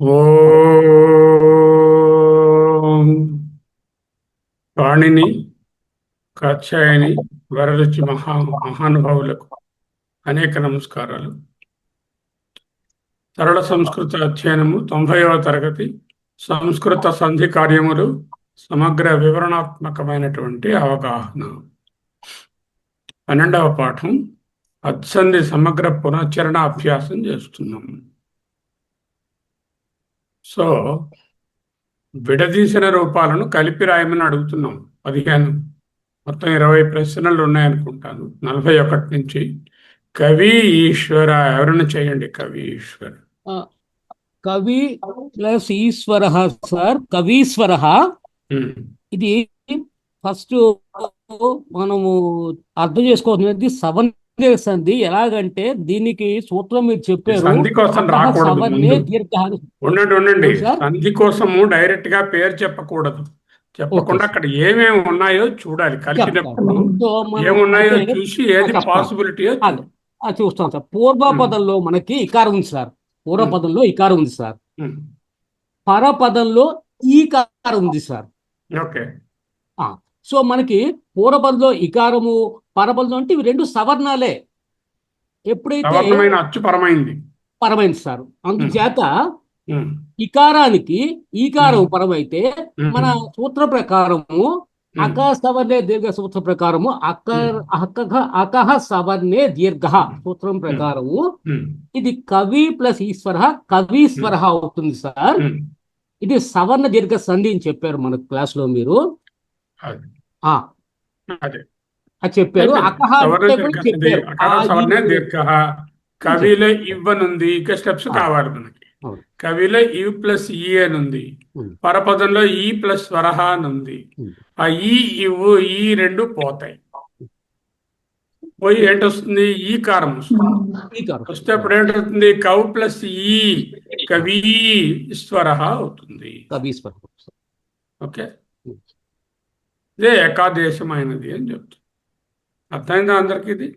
ఓం పాణిని కాత్యాయని వరరుచి మహానుభావులకు అనేక నమస్కారాలు. సరళ సంస్కృత అధ్యయనము 90వ తరగతి సంస్కృత సంధి కార్యములు సమగ్ర వివరణాత్మకమైనటువంటి అవగాహన. 12వ పాఠం అత్సంధి సమగ్ర పునశ్చరణ అభ్యాసం చేస్తున్నాం. సో విడదీసిన రూపాలను కలిపి రాయమని అడుగుతున్నాం. 15 మొత్తం 20 ప్రశ్నలు ఉన్నాయనుకుంటాను. 41 నుంచి. కవి ఈశ్వర ఎవరైనా చేయండి. కవి ఈశ్వర. కవి ప్లస్ ఈశ్వర సార్. కవీశ్వర. ఇది ఫస్ట్ మనము అర్థం చేసుకోవాల్సింది సవర్ణ సంధి. ఎలాగంటే దీనికి సూత్రం మీరు చెప్పారు. సంధి కోసం రాకూడదు. ఉండండి. సంధి కోసము డైరెక్ట్ గా పేరు చెప్పకూడదు. చెప్పకుండా అక్కడ ఏమేమి ఉన్నాయో చూడాలి. కలిపినప్పుడు ఏమున్నాయో చూసి ఏది పాసిబిలిటీయో చూస్తాం సార్. పూర్వపదంలో మనకి ఇకారం ఉంది సార్. పూర్వపదంలో ఇకారం ఉంది సార్. పరపదంలో ఈకారం ఉంది సార్. ఓకే. సో మనకి పూర్వపదంలో ఇకారము, పరపదంలో అంటే ఇవి రెండు సవర్ణాలే. ఎప్పుడైతే అచ్చు పరమైంది సార్. అందుచేత ఇకారానికి ఈకారం పరమైతే మన సూత్ర ప్రకారము అక సవర్ణే దీర్ఘ సూత్ర ప్రకారము అకహ సవర్ణే దీర్ఘ సూత్రం ప్రకారము ఇది కవి ప్లస్ ఈశ్వర కవీశ్వర అవుతుంది సార్. ఇది సవర్ణ దీర్ఘ సంధి అని చెప్పారు మన క్లాస్ లో మీరు. చెప్పారు. అకహ కవిలో ఇవ్వనుంది. ఇక స్టెప్స్ కావాలి మనకి. కవిలో ఇవ్ ప్లస్ ఈ అని ఉంది. పరపదంలో ఈ ప్లస్ స్వరహ అని ఉంది. ఆ ఈ ఇవ్వు ఈ రెండు పోతాయి. పోయి ఏంటొస్తుంది? ఈ కారం వస్తే అప్పుడు ఏంటవుతుంది? కవ్ ప్లస్ ఈ కవి స్వరహ అవుతుంది. ఓకే. ఇదే ఏకాదేశమైనది అని చెప్తుంది. అర్థమైందా అందరికి? ఇది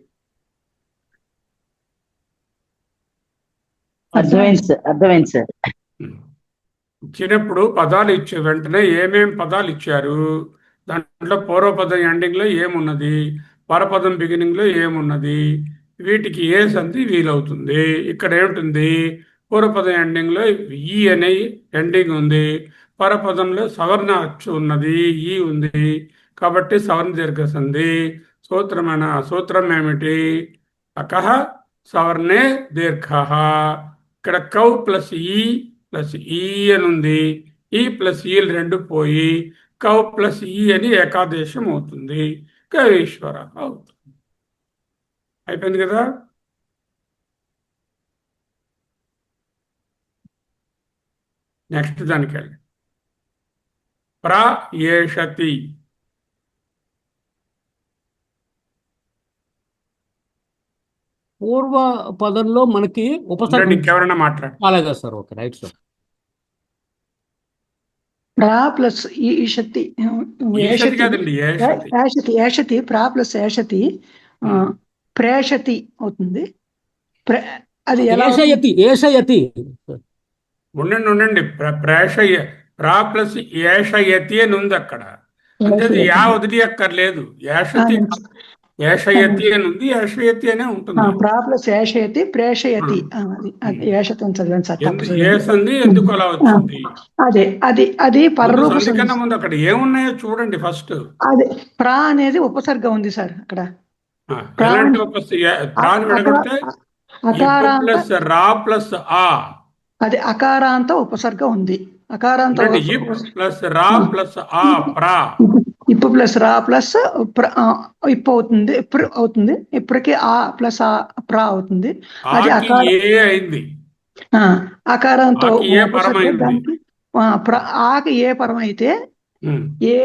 అర్థమైంది సార్. ఇచ్చినప్పుడు పదాలు ఇచ్చే వెంటనే ఏమేం పదాలు ఇచ్చారు, దాంట్లో పూర్వపదం ఎండింగ్ లో ఏమున్నది, పరపదం బిగినింగ్ లో ఏమున్నది, వీటికి ఏ సంధి వీలవుతుంది. ఇక్కడ ఏముంటుంది? పూర్వపదం ఎండింగ్ లో ఈ అనే ఎండింగ్ ఉంది. పరపదంలో సవర్ణ అచ్చు ఉన్నది, ఈ ఉంది. కాబట్టి సవర్ణ దీర్ఘ సంధి. సూత్రం ఏమిటి? అకహ సవర్ణే దీర్ఘ. ఇక్కడ కౌ ప్లస్ ఈ అని ఉంది. ఈ ప్లస్ ఈలు రెండు పోయి కౌ ప్లస్ ఈ అని ఏకాదేశం అవుతుంది. కవీశ్వర అవుతుంది. అయిపోయింది కదా? నెక్స్ట్ దానికి వెళ్ళి ప్రయేషతి. పూర్వ పదంలో మనకి ఉపసర్గ. ఇంకెవరైనా మాట్లాడు. అలాగే సార్. Okay, right sir. ప్రా ప్లస్ ఈషతి ఏషతి ప్రా ప్లస్ ఏషతి ప్రేషతి అవుతుంది. అది ఏషయతి. ఉండండి. ప్రా ప్లస్ ఏషయతి అని ఉంది అక్కడ. అంటే యా వదిలి అక్కర్లేదు. ఏషయతి అని ఉంది. ఏషయతి అనే ఉంటుంది. ప్రా ప్లస్ ఏషయతి ప్రేషయతి. ఏ సంధి ఎందుకు అలా వచ్చింది? అది పరరూప కన్నా ముందు అక్కడ ఏమున్నాయో చూడండి ఫస్ట్. అదే ప్రా అనేది ఉపసర్గ ఉంది సార్ అక్కడ. రా ప్లస్ ఆ, అది అకారాంత ఉపసర్గ ఉంది. అకారాంత ప్లస్ రా ప్లస్ ఆ ప్రా. ఇప్పు ప్లస్ రా ప్లస్ ఇప్పు అవుతుంది. ఇప్పుడు అవుతుంది. ఇప్పటికి ఆ ప్లస్ ఆ ప్రా అవుతుంది. అది అయింది. అకారంతో ఆకి ఏ పరం అయితే ఏ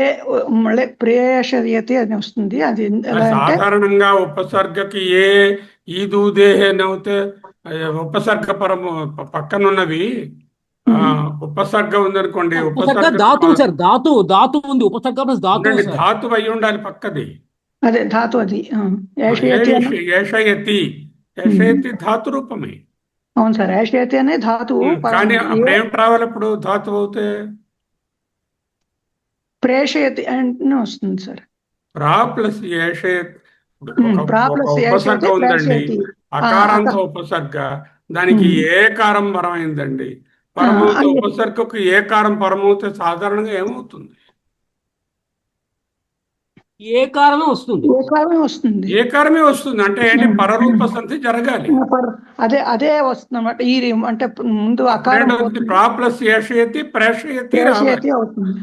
మళ్ళీ ప్రేషయతి అని వస్తుంది. అది సాధారణంగా ఉపసర్గకి ఏ ఈ దూదేహే నవ్వుతే ఉపసర్గ పరము పక్కనున్నవి ఉపసర్గ ఉందనుకోండి. ధాతు సార్. ధాతు ఉంది. ఉపసర్గ ధాతు అయి ఉండాలి పక్కది. అదే ధాతు. అది ఏషయతి ధాతు రూపమే. అవును సార్, యాషయతి అనే ధాతువు కానీ అప్పుడు ఏమిటి రావాలి ఇప్పుడు ధాతువు అవుతే? ప్రేషయతి అని వస్తుంది సార్. ప్రా ప్లస్ ఏషయత్. ఒక ప్రా ఒక ప్లస్ ఉపసర్గ యాషయతి ఉందండి, ప్రేషయతి. అకారాంత ఉపసర్గ, దానికి ఏకారం పరమైందండి. పరమవుతే ఉపసర్గకు ఏకారం పరమవుతే సాధారణంగా ఏమవుతుంది? ఏ కారణం వస్తుంది? ఏకారమే వస్తుంది. ఏకారమే వస్తుంది. అంటే ఏంటి? పరరూప సంధి జరగాలి. అదే అదే వస్తుంది అన్నమాట. ఈ అంటే ముందు అకారం అప్పుడేంటి? ప్రా ప్లస్ ఏషయతి ప్రేషయతి రావాలి ప్రేషయతి అవుతుంది.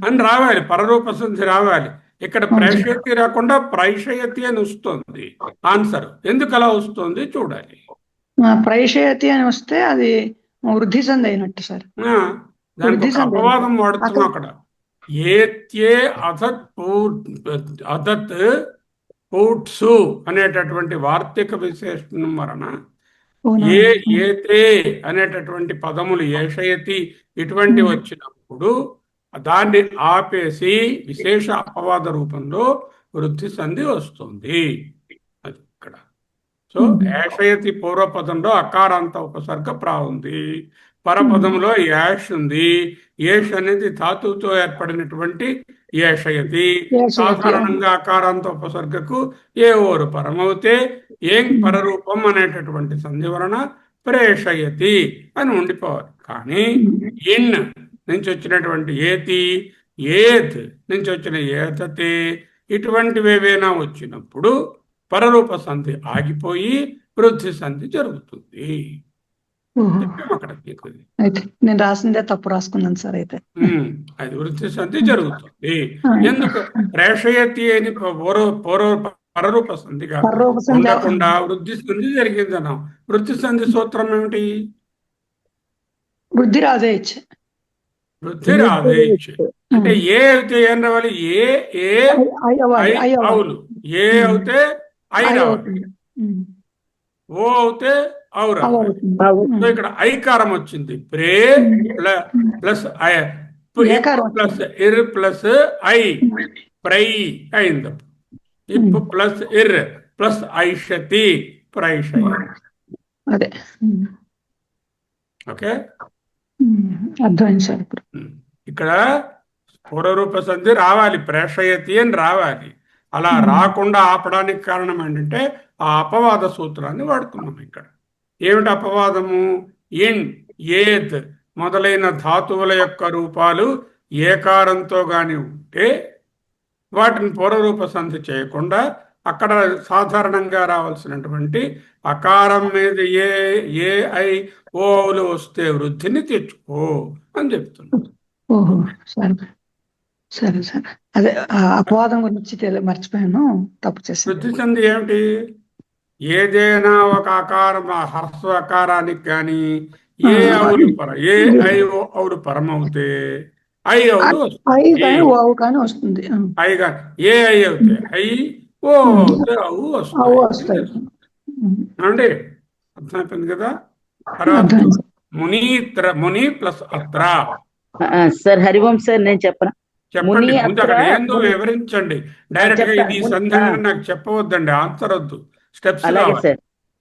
అని రావాలి, పరరూప సంధి రావాలి. ఇక్కడ అవును సార్. ప్రేషయతి రాకుండా ప్రైషయతి అని వస్తుంది ఆన్సర్. ఎందుకు అలా వస్తుంది చూడాలి. ప్రైషయతి అని వస్తే అది వృద్ధి సంధి అయినట్టు సార్. దానికి వృద్ధి ఒక సంధి అపవాదం వాడుతున్నాం అక్కడ. ఏత్యే అథత్ అదత్ పూట్సు అనేటటువంటి వార్తిక విశేషణం వలన ఏ ఏతే అనేటటువంటి పదములు ఏషయతి ఇటువంటి వచ్చినప్పుడు దాన్ని ఆపేసి విశేష అపవాద రూపంలో వృద్ధి సంధి వస్తుంది. అది ఇక్కడ. సో ఏషయతి పూర్వపదంలో అకారాంత ఉపసర్గ ప్రా ఉంది, పరపదంలో యాష్ ఉంది. ఏష్ అనేది ధాతువుతో ఏర్పడినటువంటి ఏషయతి. సాధారణంగా అకారాంత ఉపసర్గకు ఏ ఓరు పరమవుతే ఏం పరరూపం అనేటటువంటి సంధి వలన ప్రేషయతి అని ఉండిపోవాలి. కానీ ఇన్ నుంచి వచ్చినటువంటి ఏతి, ఏత్ నుంచి వచ్చిన ఏతతే ఇటువంటివి ఏవైనా వచ్చినప్పుడు పరరూప సంధి ఆగిపోయి వృద్ధి సంధి జరుగుతుంది. అక్కడ అయితే నేను రాసిందే తప్పు రాసుకున్నాను సార్. అయితే అది వృద్ధి సంధి జరుగుతుంది. ఎందుకు? ప్రేషయతి అని పరరూప సంధిగా ఉండకుండా వృద్ధి సంధి జరిగిందన్నాం. వృద్ధి సంధి సూత్రం ఏమిటి? వృద్ధి రాజేయచ్చు. వృద్ధి రాజేయచ్చు అంటే ఏ అయితే ఏం రావాలి? ఏ ఏ ఐ అవులు. ఏ అవుతే ఐ రావాలి. ఓ అవుతే ఔ రావాలి. ఇక్కడ ఐకారం వచ్చింది. ప్రే ప్లస్ ప్లస్ ఇర్ ప్లస్ ఐ ప్రై అయింది. ఇప్ ప్లస్ ఇర్ ప్లస్ ఐషతి ప్రైషయ. అదే ఓకే, అర్థమైంది సార్. ఇక్కడ పూర్వరూప సంధి రావాలి, ప్రేషయతి అని రావాలి. అలా రాకుండా ఆపడానికి కారణం ఏంటంటే ఆ అపవాద సూత్రాన్ని వాడుతున్నాం ఇక్కడ. ఏమిటి అపవాదము? ఇన్, ఏత్ మొదలైన ధాతువుల యొక్క రూపాలు ఏకారంతో గాని ఉంటే వాటిని పూర్వరూప సంధి చేయకుండా అక్కడ సాధారణంగా రావాల్సినటువంటి అకారం మీద ఏ ఏ ఐ ఓలు వస్తే వృద్ధిని తెచ్చుకో అని చెప్తున్నాం. ఓహో సరే సరే సార్. అదే అపవాదం గురించి మర్చిపోయాను, తప్పు చేశాను. వృద్ధి సంధి ఏమిటి? ఏదైనా ఒక ఆకారం హ్రస్వ ఆకారానికి కానీ ఏ అవులు ఏ ఐ అవులు పరమవుతే ఐ అవులు వస్తుంది. ఐ కానీ ఏ ఐ అవుతే ఐ, ఓ అవుతే అవు వస్తాయి. అండి అర్థమైపోయింది కదా? తర్వాత ముని ప్లస్ అత్ర. సార్ హరివంశ్ సార్, నేను చెప్పనా? చెప్పండి. ముందు అక్కడ ఏందో వివరించండి. డైరెక్ట్ గా ఇది సంధి నాకు చెప్పవద్దండి, ఆన్సర్ వద్దు. స్టెప్స్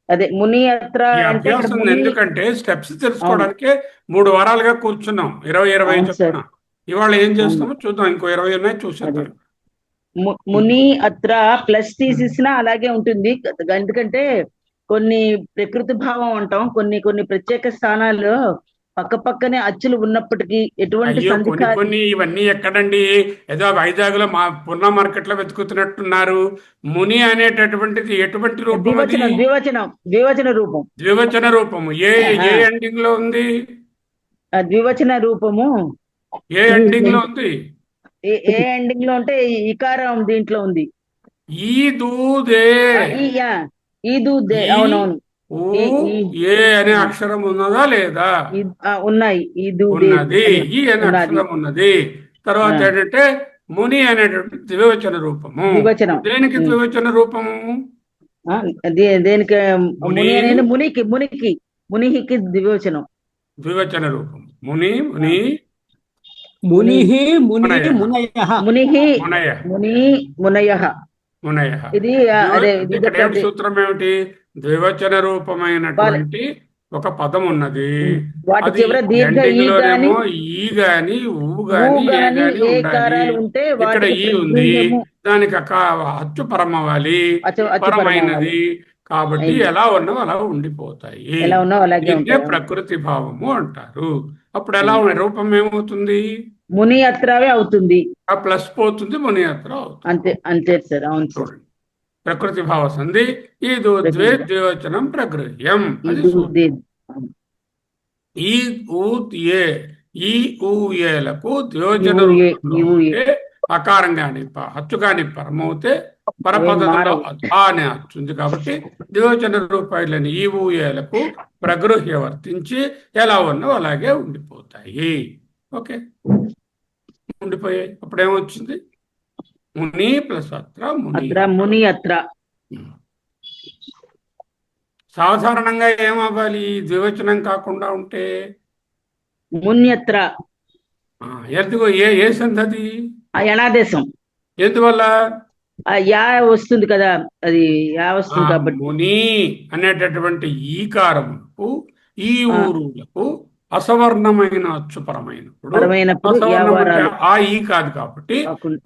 అదే ముని అత్ర అభ్యాసం. ఎందుకంటే స్టెప్స్ తెలుసుకోవడానికి 3 వారాలుగా కూర్చున్నాం, 20 చెప్తున్నా. ఇవాళ ఏం చేస్తామో చూద్దాం. ఇంకో 20 ఉన్నాయి, చూసేద్దాం. ముని అత్ర ప్లస్ తీసేసినా అలాగే ఉంటుంది. ఎందుకంటే కొన్ని ప్రకృతి భావం అంటాం, కొన్ని కొన్ని ప్రత్యేక స్థానాల్లో పక్క పక్కనే అచ్చులు ఉన్నప్పటికీ ఎటువంటి కొన్ని ఇవన్నీ ఎక్కడండి? ఏదో వైజాగ్ లో మా పున్న మార్కెట్ లో వెతుకుతున్నట్టున్నారు. ముని అనేటటువంటిది ఎటువంటి రూపం? ద్వివచన రూపం. ద్వివచన రూపము ఏ ఎండింగ్ లో ఉంది? ద్వివచన రూపము ఏ ఎండింగ్ లో ఉంది? ఏ ఎండింగ్ లో అంటే ఇకారం దీంట్లో ఉంది. ఈ దూదే, అవునవును. ఏ అనే అక్షరం ఉన్నదా లేదా? ఉన్నాయి. ఉన్నది. ఈ అనే అక్షరం ఉన్నది. తర్వాత ఏంటంటే ముని అనేటువంటి ద్వివచన రూపము. దేనికి ద్వివచన రూపము? దేనికి? మునికి ద్వివచనం. ద్వివచన రూపం ముని ముని మునిహి మునిహి మునయః మునిహి మునయః. ఇది సూత్రం ఏమిటి? ద్వివచన రూపమైనటువంటి ఒక పదం ఉన్నది. వాటి అది చివర దీర్ఘ ఎండింగ్ ఈ గాని లోనేమో ఈ గాని ఊ ఊ గాని ఏ గాని గాని ఏ ఉండాలి. కారాలు ఉంటే ఇక్కడ వాటికి ఈ ఉంది, ప్రగృహ్యము దానికి అచ్చు పరం అవ్వాలి, అచ్చుపరమవ్వాలి. పరమైనది. కాబట్టి అయింది. ఎలా ఉన్నావు అలా ఉండిపోతాయి. ఎలా ఉన్నావు అలాగే దీన్నే ఉంటాయి. అవును. ప్రకృతి భావము అంటారు. అప్పుడు ఎలా అవును. రూపం ఏమవుతుంది? ముని అత్రావే అవుతుంది. ఆ ప్లస్ పోతుంది, మునియాత్ర అవుతుంది. అంతే అంతే సార్. అవును సార్. చూడండి, ప్రకృతి భావ సంధి ఈదు ద్వే ద్వివచనం ప్రగృహ్యం. అది సూత్రం. ఈ ఊత్ ఏ ఈ ఊ ఏలకు ద్వివచన రూపంలో ఉంటే అకారం కాని హచ్చు కాని పరమవుతే పరపదంలో ఆ అనే హచ్చుంది కాబట్టి ద్వివచన రూపాయలని ఈ ఊ ఏలకు ప్రగృహ్య వర్తించి ఎలా ఉన్నావు అలాగే ఉండిపోతాయి. ఓకే, ఉండిపోయాయి. అప్పుడేమొచ్చింది? ముని ప్లస్ అత్ర ముని. ముని అత్ర. సాధారణంగా ఏమవ్వాలి ద్వివచనం కాకుండా ఉంటే? మున్యత్ర. ఎందుకు? ఏ సంధి? యణాదేశం. ఎందువల్ల? యా వస్తుంది కదా, అది యా వస్తుంది కాబట్టి. ముని అనేటటువంటి ఈకారములకు ఈ ఊరులకు అసవర్ణమైన అచ్చు పరమైనప్పుడు, అసవర్ణం ఆ ఈ కాదు కాబట్టి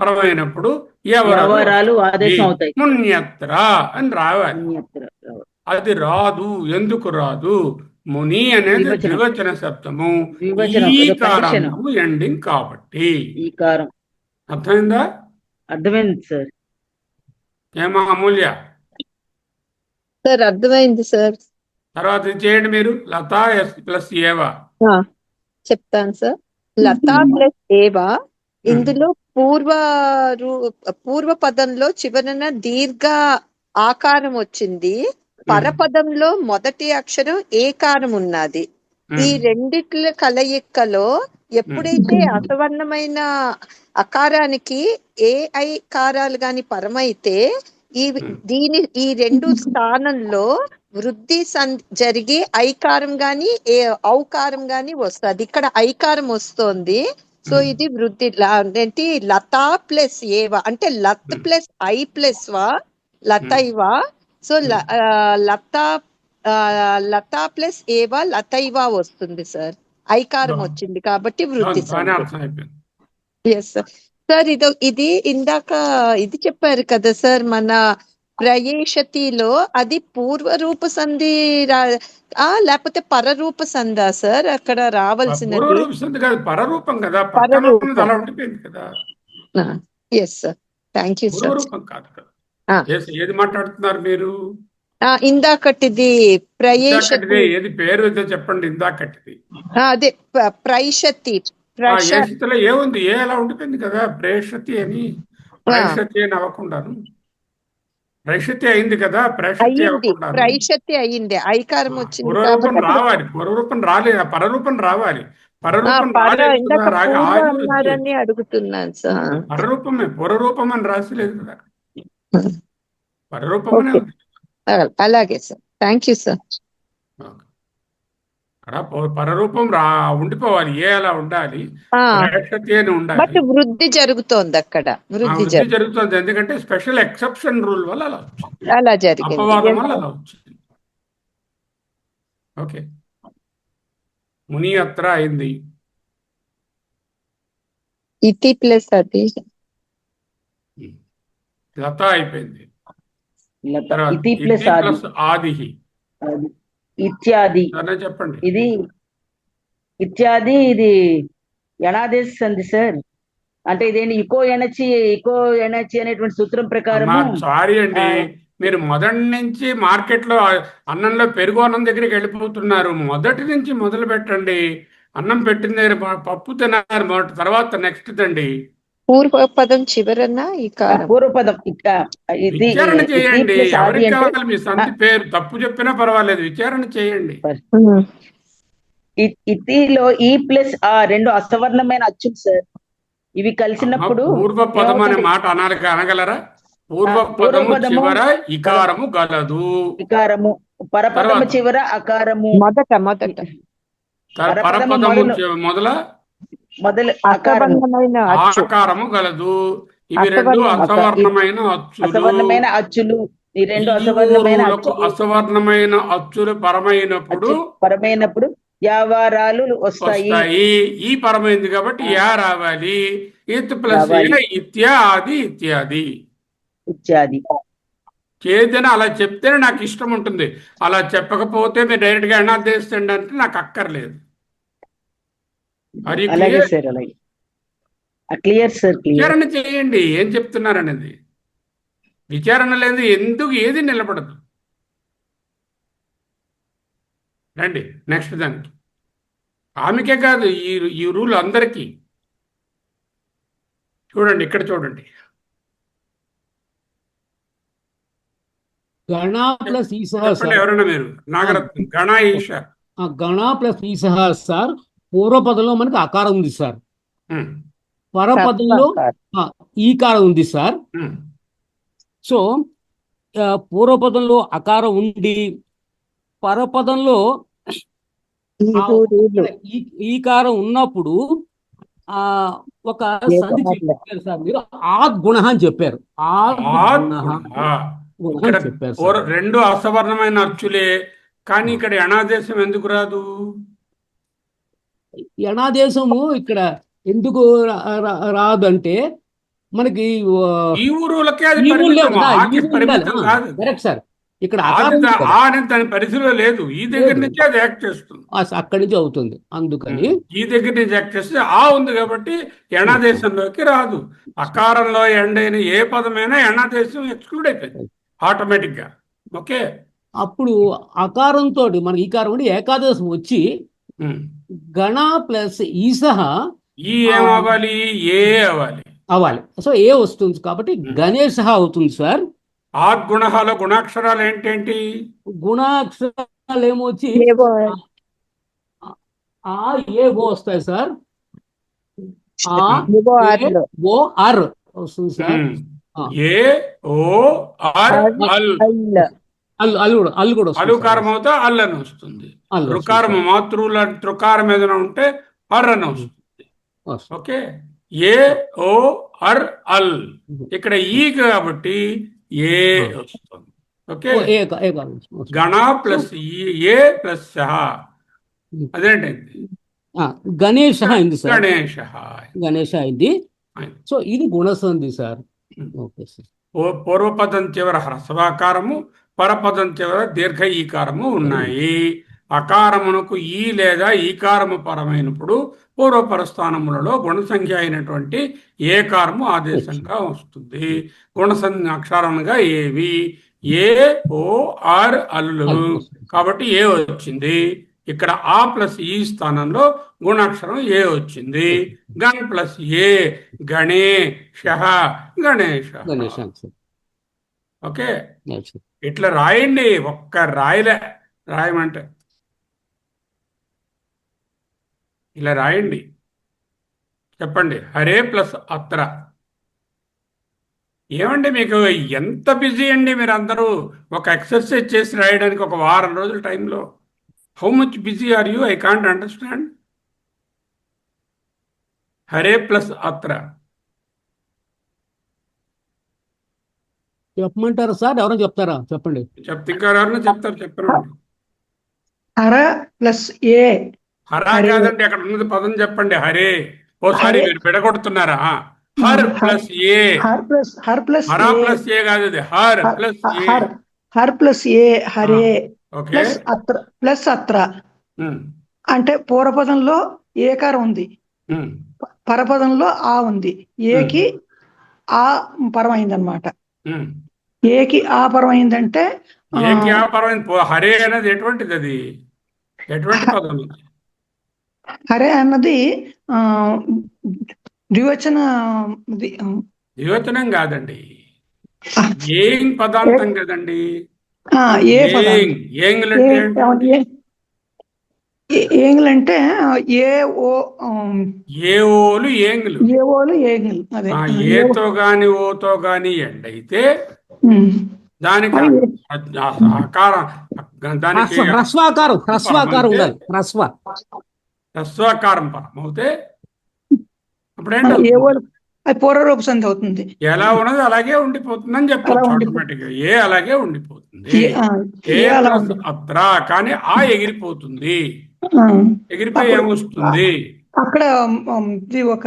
పరమైనప్పుడు ఎవరాలు ఆదేశం అవుతాయి. మున్యత్ర అని రావాలి. అది రాదు. ఎందుకు రాదు? ముని అనేది ద్వివచన శబ్దము, ఈకారము ఎండింగ్ కాబట్టి. ఈకారం అర్థమైందా? అర్థమైంది సార్. ఏమా అమూల్య? సార్ అర్థమైంది సార్. తర్వాత చేయండి మీరు. లతా ప్లస్ ఏవా చెప్తాను సార్. లతా ప్లస్ ఏవా, ఇందులో పూర్వ పదంలో చివరన దీర్ఘ ఆకారం వచ్చింది. పరపదంలో మొదటి అక్షరం ఏకారం ఉన్నది. ఈ రెండిట్ల కలయికలో ఎప్పుడైతే అసవర్ణమైన అకారానికి ఏ ఐకారాలు గాని పరమైతే ఈ రెండు స్థానంలో వృద్ధి జరిగి ఐకారం గాని ఔకారం గాని వస్తుంది. ఇక్కడ ఐకారం వస్తోంది. సో ఇది వృద్ధి. ఏంటి? లతా ప్లస్ ఏవా అంటే లత్ ప్లస్ ఐ ప్లస్ వా లతైవా. సో లతా ప్లస్ ఏవా లతైవా వస్తుంది సార్. ఐకారం వచ్చింది కాబట్టి వృద్ధి. Yes sir. సార్ ఇది ఇందాక ఇది చెప్పారు కదా సార్, మన ప్రయేషతిలో అది పూర్వరూప సంధి లేకపోతే పరరూప సంధా సార్ అక్కడ రావాల్సినది? పరరూపం కదా. Yes sir, thank you sir. ఏది మాట్లాడుతున్నారు మీరు? ఇందాకటిది ప్రయేషతి. ఏది పేరు చెప్పండి. ఇందాకటిది అదే ప్రైషతి. ప్రేషతిలో ఏముంది? ఏ అలా ఉండిపోయింది కదా. ప్రేషతి అని అవ్వకుండాను ప్రేషతి అయింది కదా. ప్రైషతి అయింది, ఐకారం వచ్చింది. పూర్వరూపం రావాలి. పూర్వరూపం రాలేదు, పరరూపం రావాలి. పరరూపం రాలేదని అడుగుతున్నాను సార్. పరరూపమే, పూర్వరూపం అని రాసలేదు కదా. పరరూపమనే ఉంది. అలాగే సార్, థ్యాంక్ యూ సార్. పరరూపం ఉండిపోవాలి. ఏ అలా ఉండాలి, అని ఉండాలి. బట్ వృద్ధి జరుగుతోంది అక్కడ. వృద్ధి జరుగుతుంది ఎందుకంటే స్పెషల్ ఎక్సెప్షన్ రూల్ వల్ల అలా వచ్చింది. అలా జరిగింది, అపవాదం వల్ల అలా వచ్చింది. ఓకే, ముని అత్ర అయింది. ఇతి ప్లస్ అది లత అయిపోయింది. ఇతి ప్లస్ ఆది ఇత్యాది. చెప్పండి. ఇది ఇత్యాది, ఇది యణాదేశ సంధి సార్. అంటే ఇదేంటి? ఇకో ఎనచి అనేటువంటి సూత్రం ప్రకారం. సారీ అండి, మీరు మొదటి నుంచి మార్కెట్ లో అన్నంలో పెరుగు అన్నం దగ్గరికి వెళ్ళిపోతున్నారు. మొదటి నుంచి మొదలు పెట్టండి. అన్నం పెట్టిన దగ్గర పప్పు తిన్నారు, తర్వాత నెక్స్ట్ తండి పూర్వపదం చివరన పూర్వపదం విచారణ చేయండి. ఎవరికి కావాలి మీ సంధి పేరు? తప్పు చెప్పినా పర్వాలేదు, విచారణ చేయండి. ఇతిలో ఈ ప్లస్ ఆ రెండు అసవర్ణమైన అచ్చులు సార్. ఇవి కలిసినప్పుడు పూర్వపదం అనే మాట అనగలరా? పూర్వపదము చివర ఇకారము గలదు. ఇకారము. పరపదము చివర అకారము. పరపదము మొదల ఆకారము గలదు. ఇవి రెండు అసవర్ణమైన అచ్చులు. ఈ రెండు ఈ అసవర్ణమైన ఊరులకు అచ్చులు అసవర్ణమైన అచ్చులు పరమైనప్పుడు పరమైనప్పుడు యావారాలు వస్తాయి. వస్తాయి. ఈ పరమైంది కాబట్టి యా రావాలి. ఇత్ ప్లస్ రావాలి. ఇత్యాది ఇత్యాది. ఇత్యాది. ఏదైనా అలా చెప్తేనే నాకు ఇష్టం ఉంటుంది. అలా చెప్పకపోతే మీరు డైరెక్ట్ గా ఎనాదేశండి అంటే నాకు అక్కర్లేదు. అది అలాగే సార్, అలాగే క్లియర్ సార్, క్లియర్. విచారణ చేయండి ఏం చెప్తున్నారనేది. విచారణ లేదు ఎందుకు ఏది నిలబడదు. రండి నెక్స్ట్ దానికి. ఆమెకే కాదు, ఈ రూల్ అందరికీ. చూడండి ఇక్కడ చూడండి. గణ ప్లస్ ఈసహ చెప్పండి సార్. ఎవరైనా మీరు. నాగరత్నం గణ ఈష. గణ ప్లస్ ఈసహ సార్. పూర్వపదంలో మనకి అకారం ఉంది సార్. పరపదంలో ఈకారం ఉంది సార్. సో పూర్వపదంలో అకారం ఉండి పరపదంలో ఈకారం ఉన్నప్పుడు ఒక సంధి చెప్పారు సార్ మీరు. ఆద్గుణ అని చెప్పారు. ఇక్కడ రెండు అసవర్ణమైన అచ్చులే, కానీ ఇక్కడ ఎణాదేశం ఎందుకు రాదు? ఎణాదేశము ఇక్కడ ఎందుకు రాదంటే మనకి ఈ ఊరులకే అది పరిమితం కాదు. Correct sir. ఇక్కడ దాని పరిధిలో లేదు. ఈ దగ్గర నుంచి అది యాక్ట్ చేస్తుంది, అక్కడి నుంచి అవుతుంది. అందుకని ఈ దగ్గర నుంచి యాక్ట్ చేస్తే ఆ ఉంది కాబట్టి ఎణాదేశంలోకి రాదు. అకారంలో ఎండైన ఏ పదమైనా ఎణాదేశం ఎక్స్క్లూడ్ అయిపోయింది ఆటోమేటిక్ గా. ఓకే, అప్పుడు అకారంతో మనకి ఈకారం ఉండి ఏకాదశం వచ్చి గణ ప్లస్ ఈసహ ఈ ఏమవ్వాలి? ఏ అవ్వాలి. సో ఏ వస్తుంది కాబట్టి గణేశ అవుతుంది సార్. ఆద్గుణాలు గుణాక్షరాలు ఏంటేంటి? గుణాక్షరాలు ఏమొచ్చి ఏ ఓ వస్తాయి సార్. ఓ ఆర్ వస్తుంది సార్. ఏ ఓ ఆర్ అల్ కూడా అలుకారం అవుతా అల్లని వస్తుంది. రుకారం మాతృల త్రుకారం ఏదైనా ఉంటే అర్ అని వస్తుంది. ఓకే, ఏ ఓ అర్ అల్. ఇక్కడ ఈ కాబట్టి ఏ వస్తుంది. ఓకే, గణ ప్లస్ ఏ ప్లస్ అదేంటండి గణేష అయింది సార్. గణేష అయింది. సో ఇది గుణసంధి సార్. Okay sir. పూర్వపదం చివర హ్రస్వాకారము, పరపదం చివర దీర్ఘ ఈకారము ఉన్నాయి. అకారమునకు ఈ లేదా ఈకారము పరమైనప్పుడు పూర్వపర స్థానములలో గుణసంఖ్య అయినటువంటి ఏకారము ఆదేశంగా వస్తుంది. గుణసంఖ్య అక్షరాలుగా ఏవి? ఏ ఓ ఆర్ అల్లు కాబట్టి ఏ వచ్చింది. ఇక్కడ ఆ ప్లస్ ఈ స్థానంలో గుణాక్షరం ఏ వచ్చింది. గణ్ ప్లస్ ఏ గణేశ గణేశ. ఓకే, ఇట్లా రాయండి. ఒక్క రాయమంటే ఇలా రాయండి. చెప్పండి హరే ప్లస్ అత్ర. ఏమండి మీకు ఎంత బిజీ అండి మీరు అందరూ. ఒక ఎక్సర్సైజ్ చేసి రాయడానికి ఒక వారం రోజుల టైంలో. How much busy are you? I can't understand. హరే ప్లస్ అత్ర చెప్పమంటారా సార్? ఎవరైనా చెప్తారా? చెప్పండి. ఇంకా ఎవరైనా చెప్తారు? చెప్పండి. హర ప్లస్ ఏ. హరా కాదండి, అక్కడ ఉన్నది పదం చెప్పండి. హరే. ఓసారి మీరు బిడగొడుతున్నారా? హర్ ప్లస్ ఏ. హర్ ప్లస్ హరా ప్లస్ ఏ కాదు, అది హర్ ప్లస్ ఏ. హర్ ప్లస్ ఏ హరే ఓకే ప్లస్ అత్ర అంటే పూర్వపదంలో ఏకారం ఉంది, పరపదంలో ఆ ఉంది. ఏకి ఆ పరమైంది అనమాట. ఏకి ఆ పరమైందంటే ఏకి ఆ పరమైంది. హరే అనేది ఎటువంటిది? అది ఎటువంటి పదం? హరే అన్నది ద్వివచనం కాదండి, ఏం పదార్థం కదండి. ఏంగులంటే ఏఓలు ఏంగులు. అదే ఏతో గాని ఓతో గాని ఎండ్ అయితే దానికి హ్రస్వాకారం పరం అవుతే అప్పుడేంటి? అది పూర్వరూప సంధి అవుతుంది. ఎలా ఉన్నది అలాగే ఉండిపోతుందని అలా చెప్పొచ్చు ఉండిపోతుంది. ఆటోమేటిక్ గా. ఏ అలాగే ఉండిపోతుంది. ఏ ఏ అలా ప్లస్ ఉంది. అత్ర, కానీ ఆ ఎగిరిపోతుంది. ఆ, ఎగిరిపోయి అప్పుడు ఏమొస్తుంది? అక్కడ ఇది ఒక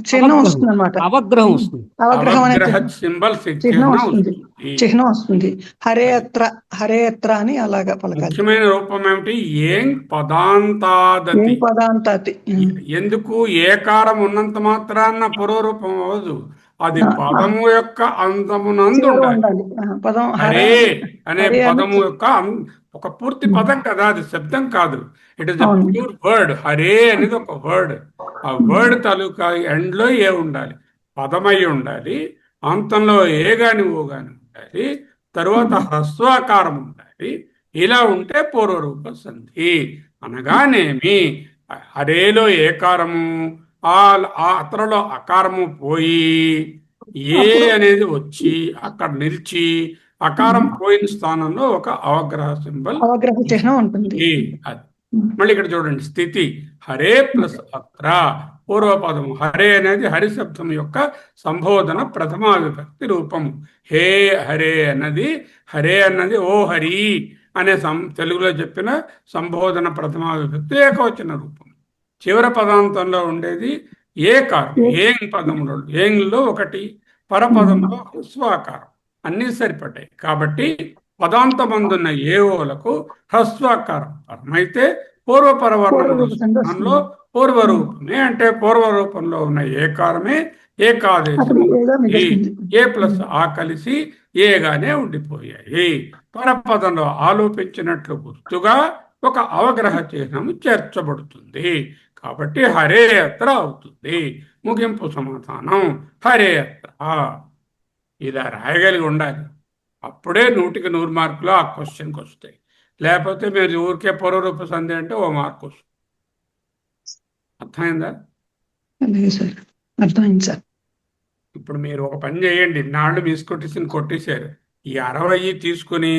చిహ్నం అవగ్రహం వస్తుంది అనమాట. అవగ్రహం వస్తుంది. అవగ్రహం అనే అవగ్రహ సింబల్ చిహ్నం చిహ్నం వస్తుంది. వస్తుంది. చిహ్నం వస్తుంది. హరే అది అత్ర, హరే అత్ర అని అలాగా పలకాలి. ముఖ్యమైన రూపం ఏమిటి? ఏం ఏం పదాంతాదతి. పదాంతాతి. ఎందుకు? ఏకారం ఉన్నంత మాత్రాన పూర్వరూపం అవ్వదు. అది పదము యొక్క అంతమునందు చివర ఉండాలి. ఉండాలి. పదం హరే అనే హరే అని పదము యొక్క ఒక పూర్తి పదం కదా, అది శబ్దం కాదు. ఇట్ ఇస్ ఎ అవును. Pure word. హరే అనేది ఒక వర్డ్. ఆ వర్డ్ తాలూకా ఎండ్లో ఏ ఉండాలి, పదమై ఉండాలి. అంతంలో ఏ గాని ఓ గాని ఉండాలి. తరువాత హ్రస్వాకారం ఉండాలి. ఇలా ఉంటే పూర్వరూప సంధి. అనగానేమి హరేలో ఏకారము, ఆ ఆ అతరలో అకారము పోయి ఏ అనేది వచ్చి అక్కడ నిలిచి అకారం పోయిన స్థానంలో ఒక అవగ్రహ సింబల్ అవగ్రహ చిహ్నం ఉంటుంది. వస్తుంది. అది మళ్ళీ ఇక్కడ చూడండి, స్థితి హరే ప్లస్ అత్ర. పూర్వపదము హరే అనేది హరి శబ్దం యొక్క సంబోధన ప్రథమా విభక్తి రూపము. హే హరే అన్నది, హరే అన్నది ఓ హరి అనే తెలుగులో చెప్పిన సంబోధన ప్రథమా విభక్తి ఏకవచన రూపం. చివరి పదాంతంలో ఉండేది ఏకారం. ఏం పదంలో ఏంలో ఒకటి, పరపదంలో హ్రస్వాకారం. అన్నీ సరిపడ్డాయి. కాబట్టి పదాంతమందున్న ఏఓలకు హ్రస్వాకారం పరమైతే పూర్వపరవర్ణముల పూర్వరూప సంధి స్థానంలో వస్తుంది. పూర్వరూపమే, అంటే పూర్వరూపంలో ఉన్న ఏకారమే ఏకాదేశం అక్కడ ఏదో అవుతుంది. మిగులుతుంది. ఏ ప్లస్ ఆ కలిసి ఏగానే ఉండిపోయాయి. పరపదంలో ఆలోపించినట్లు గుర్తుగా ఒక అవగ్రహ చిహ్నము చేర్చబడుతుంది. కాబట్టి హరే అత్ర అవుతుంది. ముగింపు సమాధానం హరే అత్ర. ఇలా రాయగలిగి ఉండాలి. అప్పుడే 100కి 100 మార్కులు ఆ క్వశ్చన్కి వస్తాయి. లేకపోతే మీరు ఊరికే పూర్వరూప సంధి అంటే ఓ మార్కు వస్తుంది. అర్థమైందా? అలాగే సార్, అర్థమైంది సార్. ఇప్పుడు మీరు ఒక పని చేయండి. నాళ్ళు మిస్ కొట్టేశారు. ఈ 60 తీసుకుని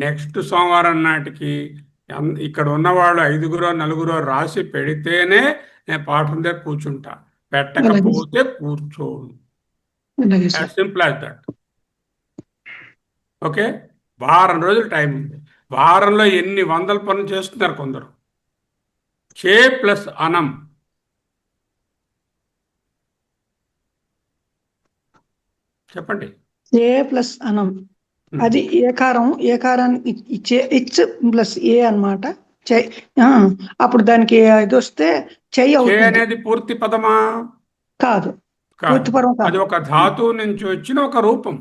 నెక్స్ట్ సోమవారం నాటికి ఇక్కడ ఉన్నవాళ్ళు 5గురో 4గురో రాసి పెడితేనే నేను పాఠం దగ్గర కూర్చుంటా. పెట్టకపోతే కూర్చోను. అలాగే sir. Simple as that. Okay, వారం రోజులు టైం ఉంది. వారంలో ఎన్ని వందల పనులు చేస్తున్నారు కొందరు. చే ప్లస్ అనం, చెప్పండి. ఏ ప్లస్ అనం, అది ఏకారానికి ఇచ్ ప్లస్ ఏ అన్నమాట. అప్పుడు దానికి ఇది వస్తే చెయ్యి చే అవుతుంది. అనేది పూర్తి పదమా? కాదు, కాదు. పూర్తి పదం అది కాదు. ఒక ధాతువు నుంచి వచ్చిన ఒక రూపం.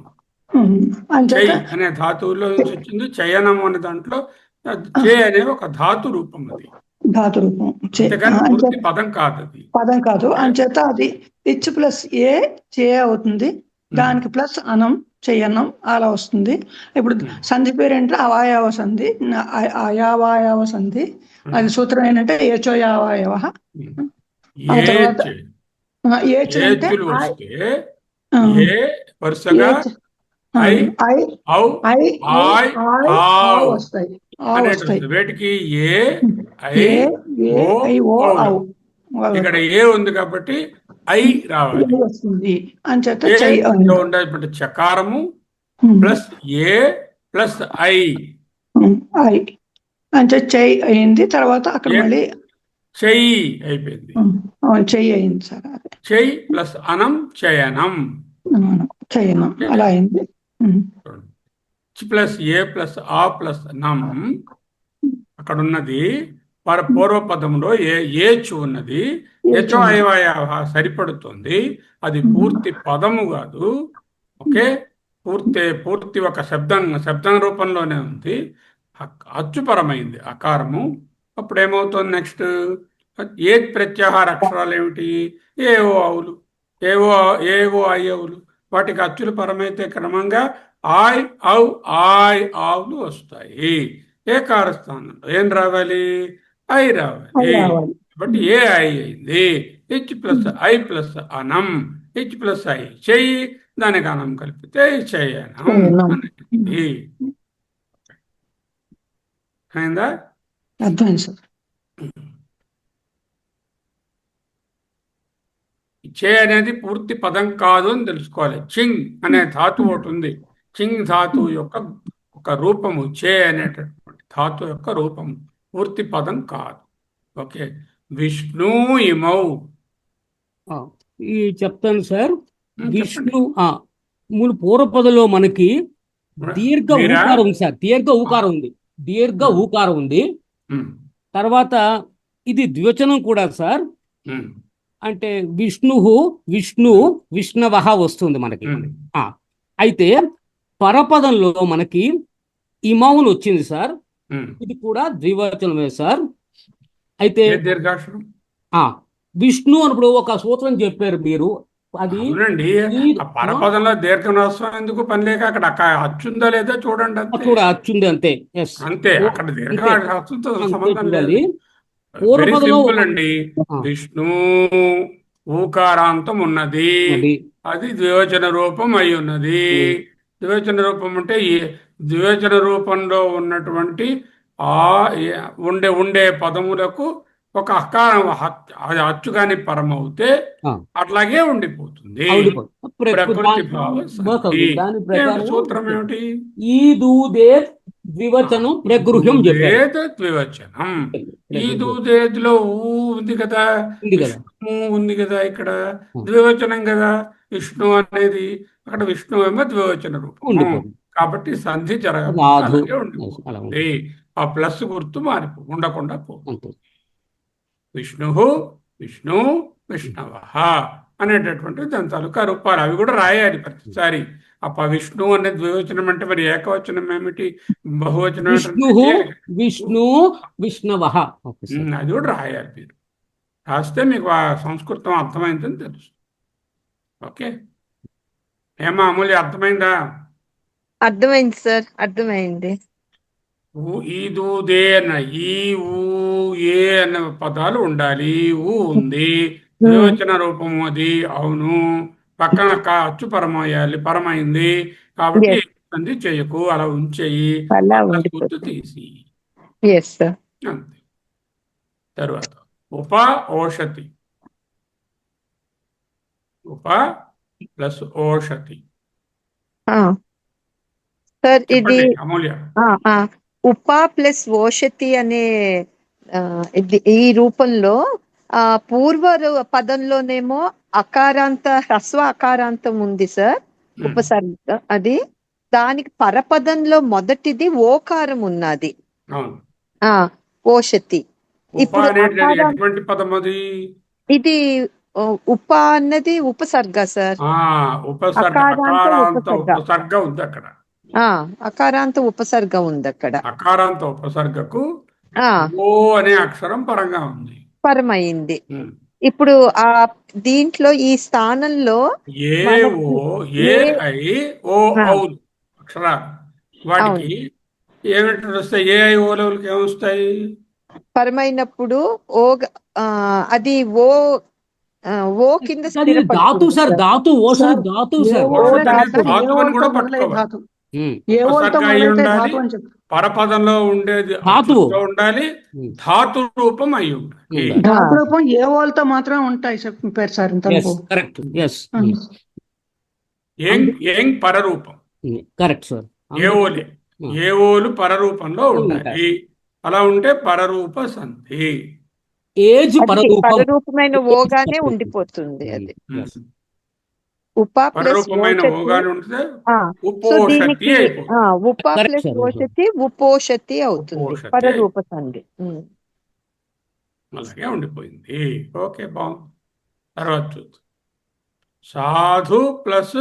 అంచేత చై అనే ధాతువులో నుంచి వచ్చింది. చయనం అనే దాంట్లో చే అనే ఒక ధాతు రూపం. అది ధాతు రూపం. అంతేగాని పూర్తి పదం కాదు. అది పదం కాదు. అంచేత అది ఇచ్ ప్లస్ ఏ చే అవుతుంది. దానికి ప్లస్ అనం చెయ్యనం అలా వస్తుంది. ఇప్పుడు సంధి పేరు ఏంటంటే అవాయవ సంధి, అయావాయవ సంధి. అది సూత్రం ఏంటంటే ఏచో యావాయవ. ఆ తర్వాత ఏచ్ అంటే ఏచులు వస్తే ఏ వరుసగా ఐ ఔ ఆయ్ ఆవ్ వస్తాయి. వేటికి ఏ ఐ ఓ ఔ. ఇక్కడ ఏ ఉంది కాబట్టి ఐ రావాలి. వస్తుంది. అంచేత ఏ చెయ్యి ఉండే చకారము ప్లస్ ఏ ప్లస్ ఐ. ఐ అంటే చెయ్యి అయింది. తర్వాత అక్కడ మళ్ళీ చెయ్యి అయిపోయింది. చెయ్యి అయింది సార్. చెయ్యి ప్లస్ అనం చయనం. చయనం అలా అయింది. ప్లస్ ఏ ప్లస్ ఆ ప్లస్ నం. అక్కడ ఉన్నది పూర్వపదంలో ఏచు ఉన్నది. యచో అయవాయ సరిపడుతుంది. అది పూర్తి పదము కాదు. ఓకే, పూర్తి ఒక శబ్దం రూపంలోనే ఉంది. అచ్చుపరమైంది అకారము. అప్పుడు ఏమవుతుంది నెక్స్ట్? ఏ ప్రత్యాహార అక్షరాలు ఏమిటి? ఏవో అవులు, ఏవో అయ్యవులు. వాటికి అచ్చుల పరమైతే క్రమంగా ఆయ్ ఔ ఆయ్ ఆవులు వస్తాయి. ఏకార స్థానంలో ఏం రావాలి? ఐ రావాలి. కాబట్టి ఏ ఐ అయింది. హెచ్ ప్లస్ ఐ ప్లస్ అనం. హెచ్ ప్లస్ ఐ చెయ్యి, దానికి అనం కలిపితే చేయనం అనేది. అయిందా? అర్థమైంది సార్. చే అనేది పూర్తి పదం కాదు అని తెలుసుకోవాలి. చింగ్ అనే ధాతువు ఒకటి ఉంది. చింగ్ ధాతువు యొక్క ఒక రూపము, చే అనేటటువంటి ధాతువు యొక్క రూపము, పూర్తి పదం కాదు. ఓకే. విష్ణు ఇమౌ. ఈ చెప్తాను సార్. చెప్పండి. విష్ణు మూడు పూర్వపదంలో మనకి దీర్ఘ మీరా? ఊకారం ఉంది సార్. దీర్ఘ ఊకారం ఉంది. దీర్ఘ ఊకారం ఉంది. ఉమ్, తర్వాత ఇది ద్వివచనం కూడా సార్. ఉమ్, అంటే విష్ణు విష్ణవః వస్తుంది మనకి. ఉమ్. అయితే పరపదంలో మనకి ఇమౌన్ వచ్చింది సార్. ఉమ్. ఇది కూడా ద్వివచనమే సార్. అయితే ఏ దీర్ఘాక్షరం? విష్ణు అన్నప్పుడు ఒక సూత్రం చెప్పారు మీరు. అది అవునండి. ఆ పరపదంలో దీర్ఘనాస్వం ఎందుకు పని లేక అక్కడ అచ్చుందా లేదా చూడండి అంతే. కూడా అచ్చుంది అంతే. ఎస్, అంతే, అక్కడ దీర్ఘనాస్వంతో సంబంధం లేదు. వెరీ పూర్వపదంలో సింపుల్ అండి. విష్ణు ఊకారాంతం ఉన్నది, అది ద్వివచన రూపం అయి ఉన్నది. ద్వివచన రూపం అంటే ఈ ద్వివచన రూపంలో ఉన్నటువంటి ఉండే పదములకు ఒక అకారం అది అచ్చు కాని పరం అవుతే అట్లాగే ఉండిపోతుంది. ప్రకృతి భావం. సూత్రం ఏమిటి? ద్వివచనం ప్రగృహ్యం ద్వివచనం. ఈ దూదేదిలో ఉంది కదా, విష్ణు ఉంది కదా, ఇక్కడ ద్వివచనం కదా. విష్ణు అనేది అక్కడ విష్ణు ఏమో ద్వివచన రూపం కాబట్టి సంధి జరగదు, ఉండిపోతుంది. ఆ ప్లస్ గుర్తు ఉండకుండా పోతుంది. విష్ణు విష్ణు విష్ణవః అనేటటువంటి దాని తాలూకా రూపాలు అవి కూడా రాయాలి ప్రతిసారి. విష్ణు అనే ద్వివచనం అంటే మరి ఏకవచనం ఏమిటి, బహువచనం విష్ణు విష్ణవః అది కూడా రాయాలి. మీరు రాస్తే మీకు ఆ సంస్కృతం అర్థమైందని తెలుసు. ఓకే. ఏమా అమూల్య, అర్థమైందా? అర్థమైంది సార్, అర్థమైంది. ఈదూదే అన్న ఈ ఊ ఏ అన్న పదాలు ఉండాలి. ఊ ఉంది, ద్వివచన రూపము అది. అవును, పక్కన అచ్చు పరమయ్యాలి, పరమైంది కాబట్టి సంధి చేయకు, అలా ఉంచేయి, గుర్తు తీసి. అంతే. తర్వాత ఉప ఓషతి. ఉప ప్లస్ ఓషతి. సార్ ఇది అమూల్య, ఉప ప్లస్ ఓషతి అనే ఈ రూపంలో పూర్వ పదంలోనేమో అకారాంత హ్రస్వ అకారాంతం ఉంది సార్, ఉపసర్గ. అది దానికి పరపదంలో మొదటిది ఓకారం ఉన్నది, ఓషతి. ఇప్పుడు ఇది ఉప అన్నది ఉపసర్గ సార్. ఉపసర్గ ఉంది అక్కడ. అకారాంత ఉపసర్గ ఉంది అక్కడ. అకారాంత ఉపసర్గకు ఓ అనే అక్షరం పరంగా ఉంది, పరమైంది. ఇప్పుడు దీంట్లో ఈ స్థానంలో అక్షరాలు వాటికి ఏమిటి వస్తాయి? ఏ ఐ ఓ లెవెల్కి ఏమొస్తాయి? పరమైనప్పుడు ఓ అది ఓ కింద ధాతు సార్. ధాతు కూడా పట్టుకోవాలి. పరపదంలో ఉండేది ఉండాలి, ధాతు రూపం అయి ఉండాలి. ధాతు రూపం ఏ ఓలతో మాత్రమే ఉంటాయి చెప్పారు సార్. పరరూపం కరెక్ట్ సార్. ఏవోలు పరరూపంలో ఉండాలి. అలా ఉంటే పరరూప సంధి. ఏజ్ పరరూపమైన ఓగానే ఉండిపోతుంది. అది ఉప ప్లస్ ఉప ప్లస్ ఓషతి ఉపోషతి అవుతుంది, పరరూప సంధి. అలాగే ఉండిపోయింది. ఓకే, బాగుంది. తర్వాత చూద్దాం. సాధు ప్లస్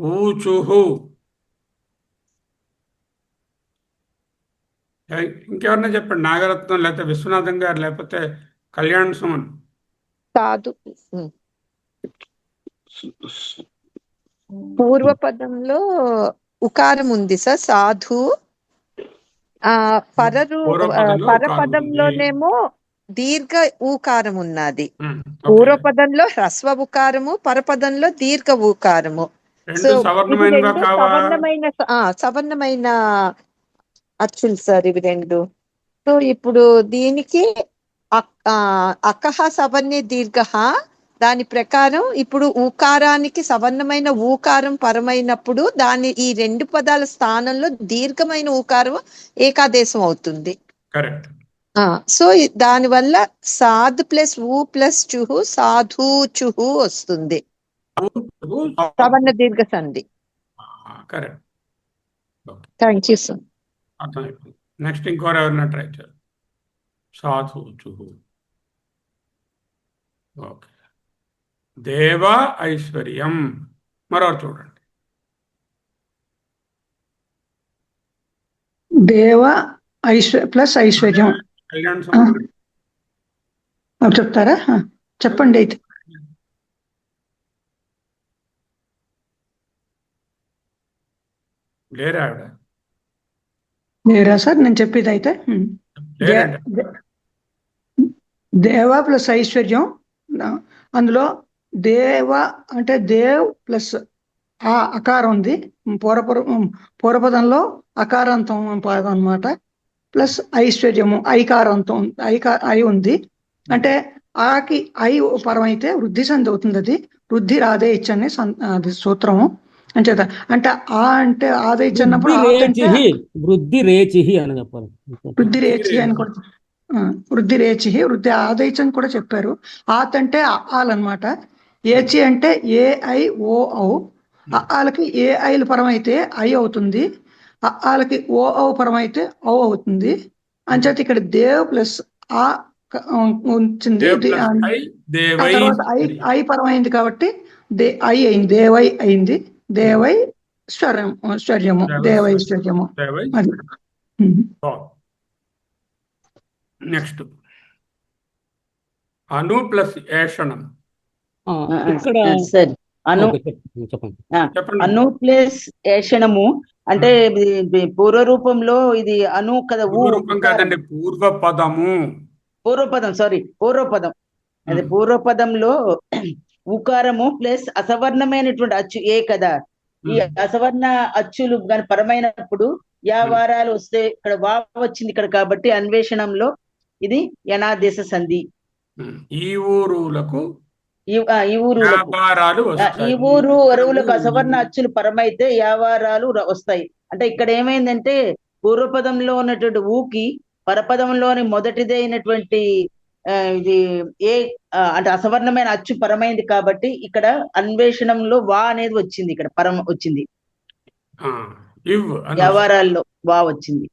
ఊచుహు. ఇంకెవరన్నా చెప్పండి, నాగరత్నం లేకపోతే విశ్వనాథం గారు లేకపోతే కళ్యాణ్ సుమన్. సాధు పూర్వపదంలో ఉకారం ఉంది సార్, సాధు. పరపదంలోనేమో దీర్ఘ ఊకారం ఉన్నది. పూర్వపదంలో హ్రస్వ ఉకారము, పరపదంలో దీర్ఘ ఊకారము. సవర్ణమైన అచ్చులు సార్ ఇవి రెండు. సో ఇప్పుడు దీనికి అకహ సవర్ణే దీర్ఘ దాని ప్రకారం ఇప్పుడు ఊకారానికి సవర్ణమైన ఊకారం పరమైనప్పుడు దాని ఈ రెండు పదాల స్థానంలో దీర్ఘమైన ఊకారం ఏకాదేశం అవుతుంది. కరెక్ట్. సో దానివల్ల సాధ్ ప్లస్ ఊ ప్లస్ చుహు సాధు చుహు వస్తుంది, సవర్ణ దీర్ఘ సంధి. కరెక్ట్. Thank you sir. అర్థమైపోయింది. నెక్స్ట్ ఇంకోరు ఎవరైనా ట్రై చేయాలి. సాధు చుహు. ఓకే. దేవ ఐశ్వర్యం. మరొకరు చూడండి. దేవ ప్లస్ ఐశ్వర్యం కళ్యాణ్ స్వామి చెప్తారా? చెప్పండి అయితే. లేరా ఆవిడ? లేరా సార్? నేను చెప్పేది అయితే లేరండి. దేవ ప్లస్ ఐశ్వర్యం, అందులో దేవ అంటే దేవ్ ప్లస్ ఆ అకారం ఉంది, పూర్వపదంలో అకారాంతం పదం అనమాట. ప్లస్ ఐశ్వర్యము ఐకారాంతం ఐ ఉంది. అంటే ఆకి ఐ పరం అయితే వృద్ధి సంధి అవుతుంది. అది వృద్ధి రాదే ఇచ్చని అది సూత్రము అంచేత. అంటే ఆ అంటే ఆదే ఇచ్చన్నప్పుడు వృద్ధి రేచిహి అని చెప్పాలి. వృద్ధి రేచి అని కూడా, వృద్ధి రేచి వృద్ధి ఆదేశం అని కూడా చెప్పారు. ఆత్ అంటే ఆలన్నమాట. ఏచి అంటే ఏఐ ఓ ఔ. ఆలకి ఏఐల పరం అయితే ఐ అవుతుంది, ఆలకి ఓ ఔ పరం అయితే ఔ అవుతుంది. అంచేత ఇక్కడ దేవ్ ప్లస్ ఆ ఉంచింది. తర్వాత ఐ పరం అయింది కాబట్టి ఐ అయింది, దేవై అయింది. దేవై శ్వర్యము దేవైశ్వర్యము అది. నెక్స్ట్ అను ప్లస్ ఏషణం. ఇక్కడ సార్ చెప్పండి. అను ప్లస్ ఏషణము అంటే పూర్వ రూపంలో ఇది అను కదా, పూర్వపదము. పూర్వపదం అదే పూర్వపదంలో ఉకారము ప్లస్ అసవర్ణమైనటువంటి అచ్చు ఏ కదా. ఈ అసవర్ణ అచ్చులు కానీ పరమైనప్పుడు వారాలు వస్తే ఇక్కడ వా వచ్చింది ఇక్కడ కాబట్టి అన్వేషణంలో ఇది యనాదేశ సంధి. ఈ ఊరులకు అసవర్ణ అచ్చులు పరమైతే యావారాలు వస్తాయి. అంటే ఇక్కడ ఏమైందంటే పూర్వపదంలో ఉన్నటువంటి ఊకి పరపదంలోని మొదటిదైనటువంటి ఇది ఏ అంటే అసవర్ణమైన అచ్చు పరమైంది కాబట్టి ఇక్కడ అన్వేషణంలో వా అనేది వచ్చింది, ఇక్కడ పరం వచ్చింది, వ్యవహారాల్లో వా వచ్చింది.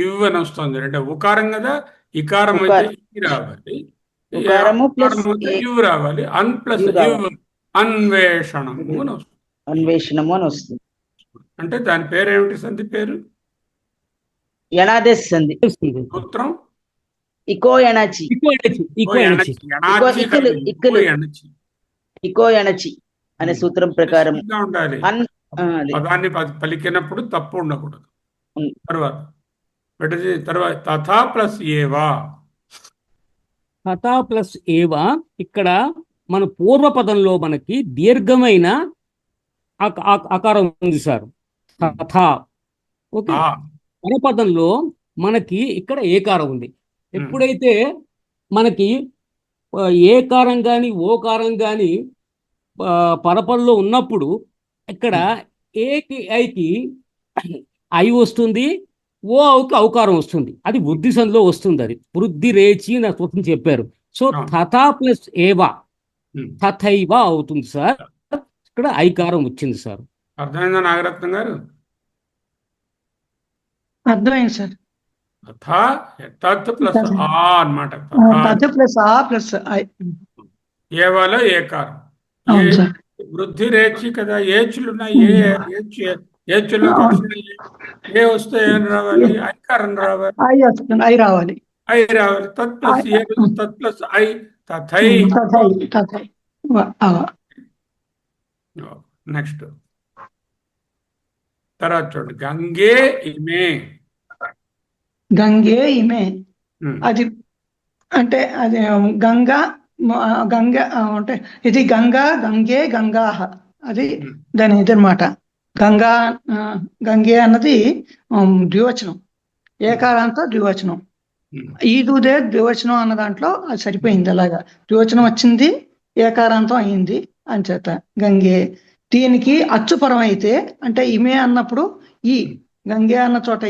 ఇవ్ అని వస్తుంది. అంటే ఉకారం కదా, ఇకారం అయితే రావాలి, ఉకారము ప్లస్ ఇవ్ రావాలి. అన్ ప్లస్ ఇవ్ అన్వేషణము అని వస్తుంది. అన్వేషణము అని వస్తుంది. అంటే దాని పేరు ఏమిటి? సంధి పేరు యనాదేశ సంధి. సూత్రం ఇకో యణచి అనే సూత్రం ప్రకారం ఉండాలి. పదాన్ని పలికినప్పుడు తప్పు ఉండకూడదు. తర్వాత తథా ప్లస్ ఏవా. తథా ప్లస్ ఏవా ఇక్కడ మన పూర్వపదంలో మనకి దీర్ఘమైన ఆకారం ఉంది సార్, తథా. ఓకే, పరపదంలో మనకి ఇక్కడ ఏకారం ఉంది. ఎప్పుడైతే మనకి ఏకారం కానీ ఓకారం కానీ పరపదంలో ఉన్నప్పుడు ఇక్కడ ఏకి ఐకి ఐ వస్తుంది, ఓ అవుకి ఔకారం వస్తుంది. అది వృద్ధి సంధిలో వస్తుంది. అది వృద్ధి రేచి నా సూత్రం చెప్పారు. సో తథా ప్లస్ ఏవా తథైవ అవుతుంది సార్. ఇక్కడ ఐకారం వచ్చింది సార్. అర్థమైందా నాగరత్నం గారు? అర్థమైంది సార్. తత్ ప్లస్ ఆ అన్నమాట. ఏవాలో ఏకారం. వృద్ధి రేచి కదా, ఏచులున్నాయి. ఏచులు ఏ వస్తే ఏం రావాలి? ఐకారం రావాలి, ఐ రావాలి. తత్ ప్లస్ ఏ తత్ ప్లస్ ఐ తథై. నెక్స్ట్ తర్వాత చూడండి. గంగే ఇమే. అది అంటే అది గంగా అంటే ఇది గంగే గంగాహ, అది దాని ఇదనమాట. గంగే అన్నది ద్వివచనం, ఏకారాంత ద్వివచనం. ఈదుదే ద్వివచనం అన్న దాంట్లో అది సరిపోయింది. అలాగా ద్వివచనం వచ్చింది, ఏకారాంతం అయింది అంచేత గంగే. దీనికి అచ్చుపరం అయితే అంటే ఇమే అన్నప్పుడు ఈ గంగే అన్న చోట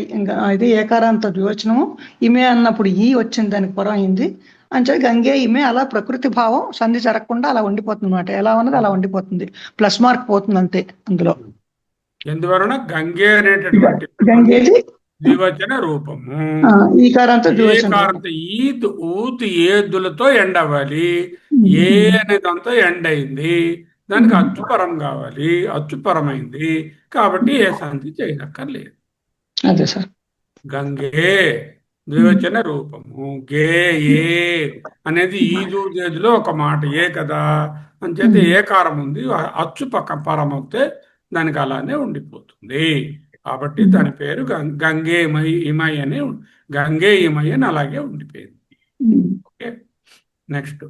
ఇది ఏకారాంత ద్వివచనము, ఇమే అన్నప్పుడు ఈ వచ్చింది దానికి పరం అయింది అంచేత గంగే ఇమే అలా ప్రకృతి భావం సంధి జరగకుండా అలా ఉండిపోతుంది అనమాట. ఎలా ఉన్నది అలా ఉండిపోతుంది, ప్లస్ మార్క్ పోతుంది అంతే అందులో. ఎందువలన గంగే అనేటటువంటి గంగేది ద్వివచన రూపము. ఈకారాంత ద్వివచనం. ఏకారంత ఈద్ ఊత్ ఏదులతో ఎండ్ అవ్వాలి. ఏ అనేదంతా ఎండ్ అయింది, దానికి అచ్చుపరం కావాలి, అచ్చుపరమైంది కాబట్టి ఏ సంధి చేయనక్కర్లేదు. అదే సార్. గంగే ద్వివచన రూపము. గే ఏ అనేది ఈదు జేదులో ఒక మాట ఏ కదా, అంచేత ఏకారం ఉంది, అచ్చు పక్క పరం అవుతే దానికి అలానే ఉండిపోతుంది. కాబట్టి దాని పేరు గంగే ఇమై అని, గంగే ఇమై అని అలాగే ఉండిపోయింది. ఓకే, నెక్స్ట్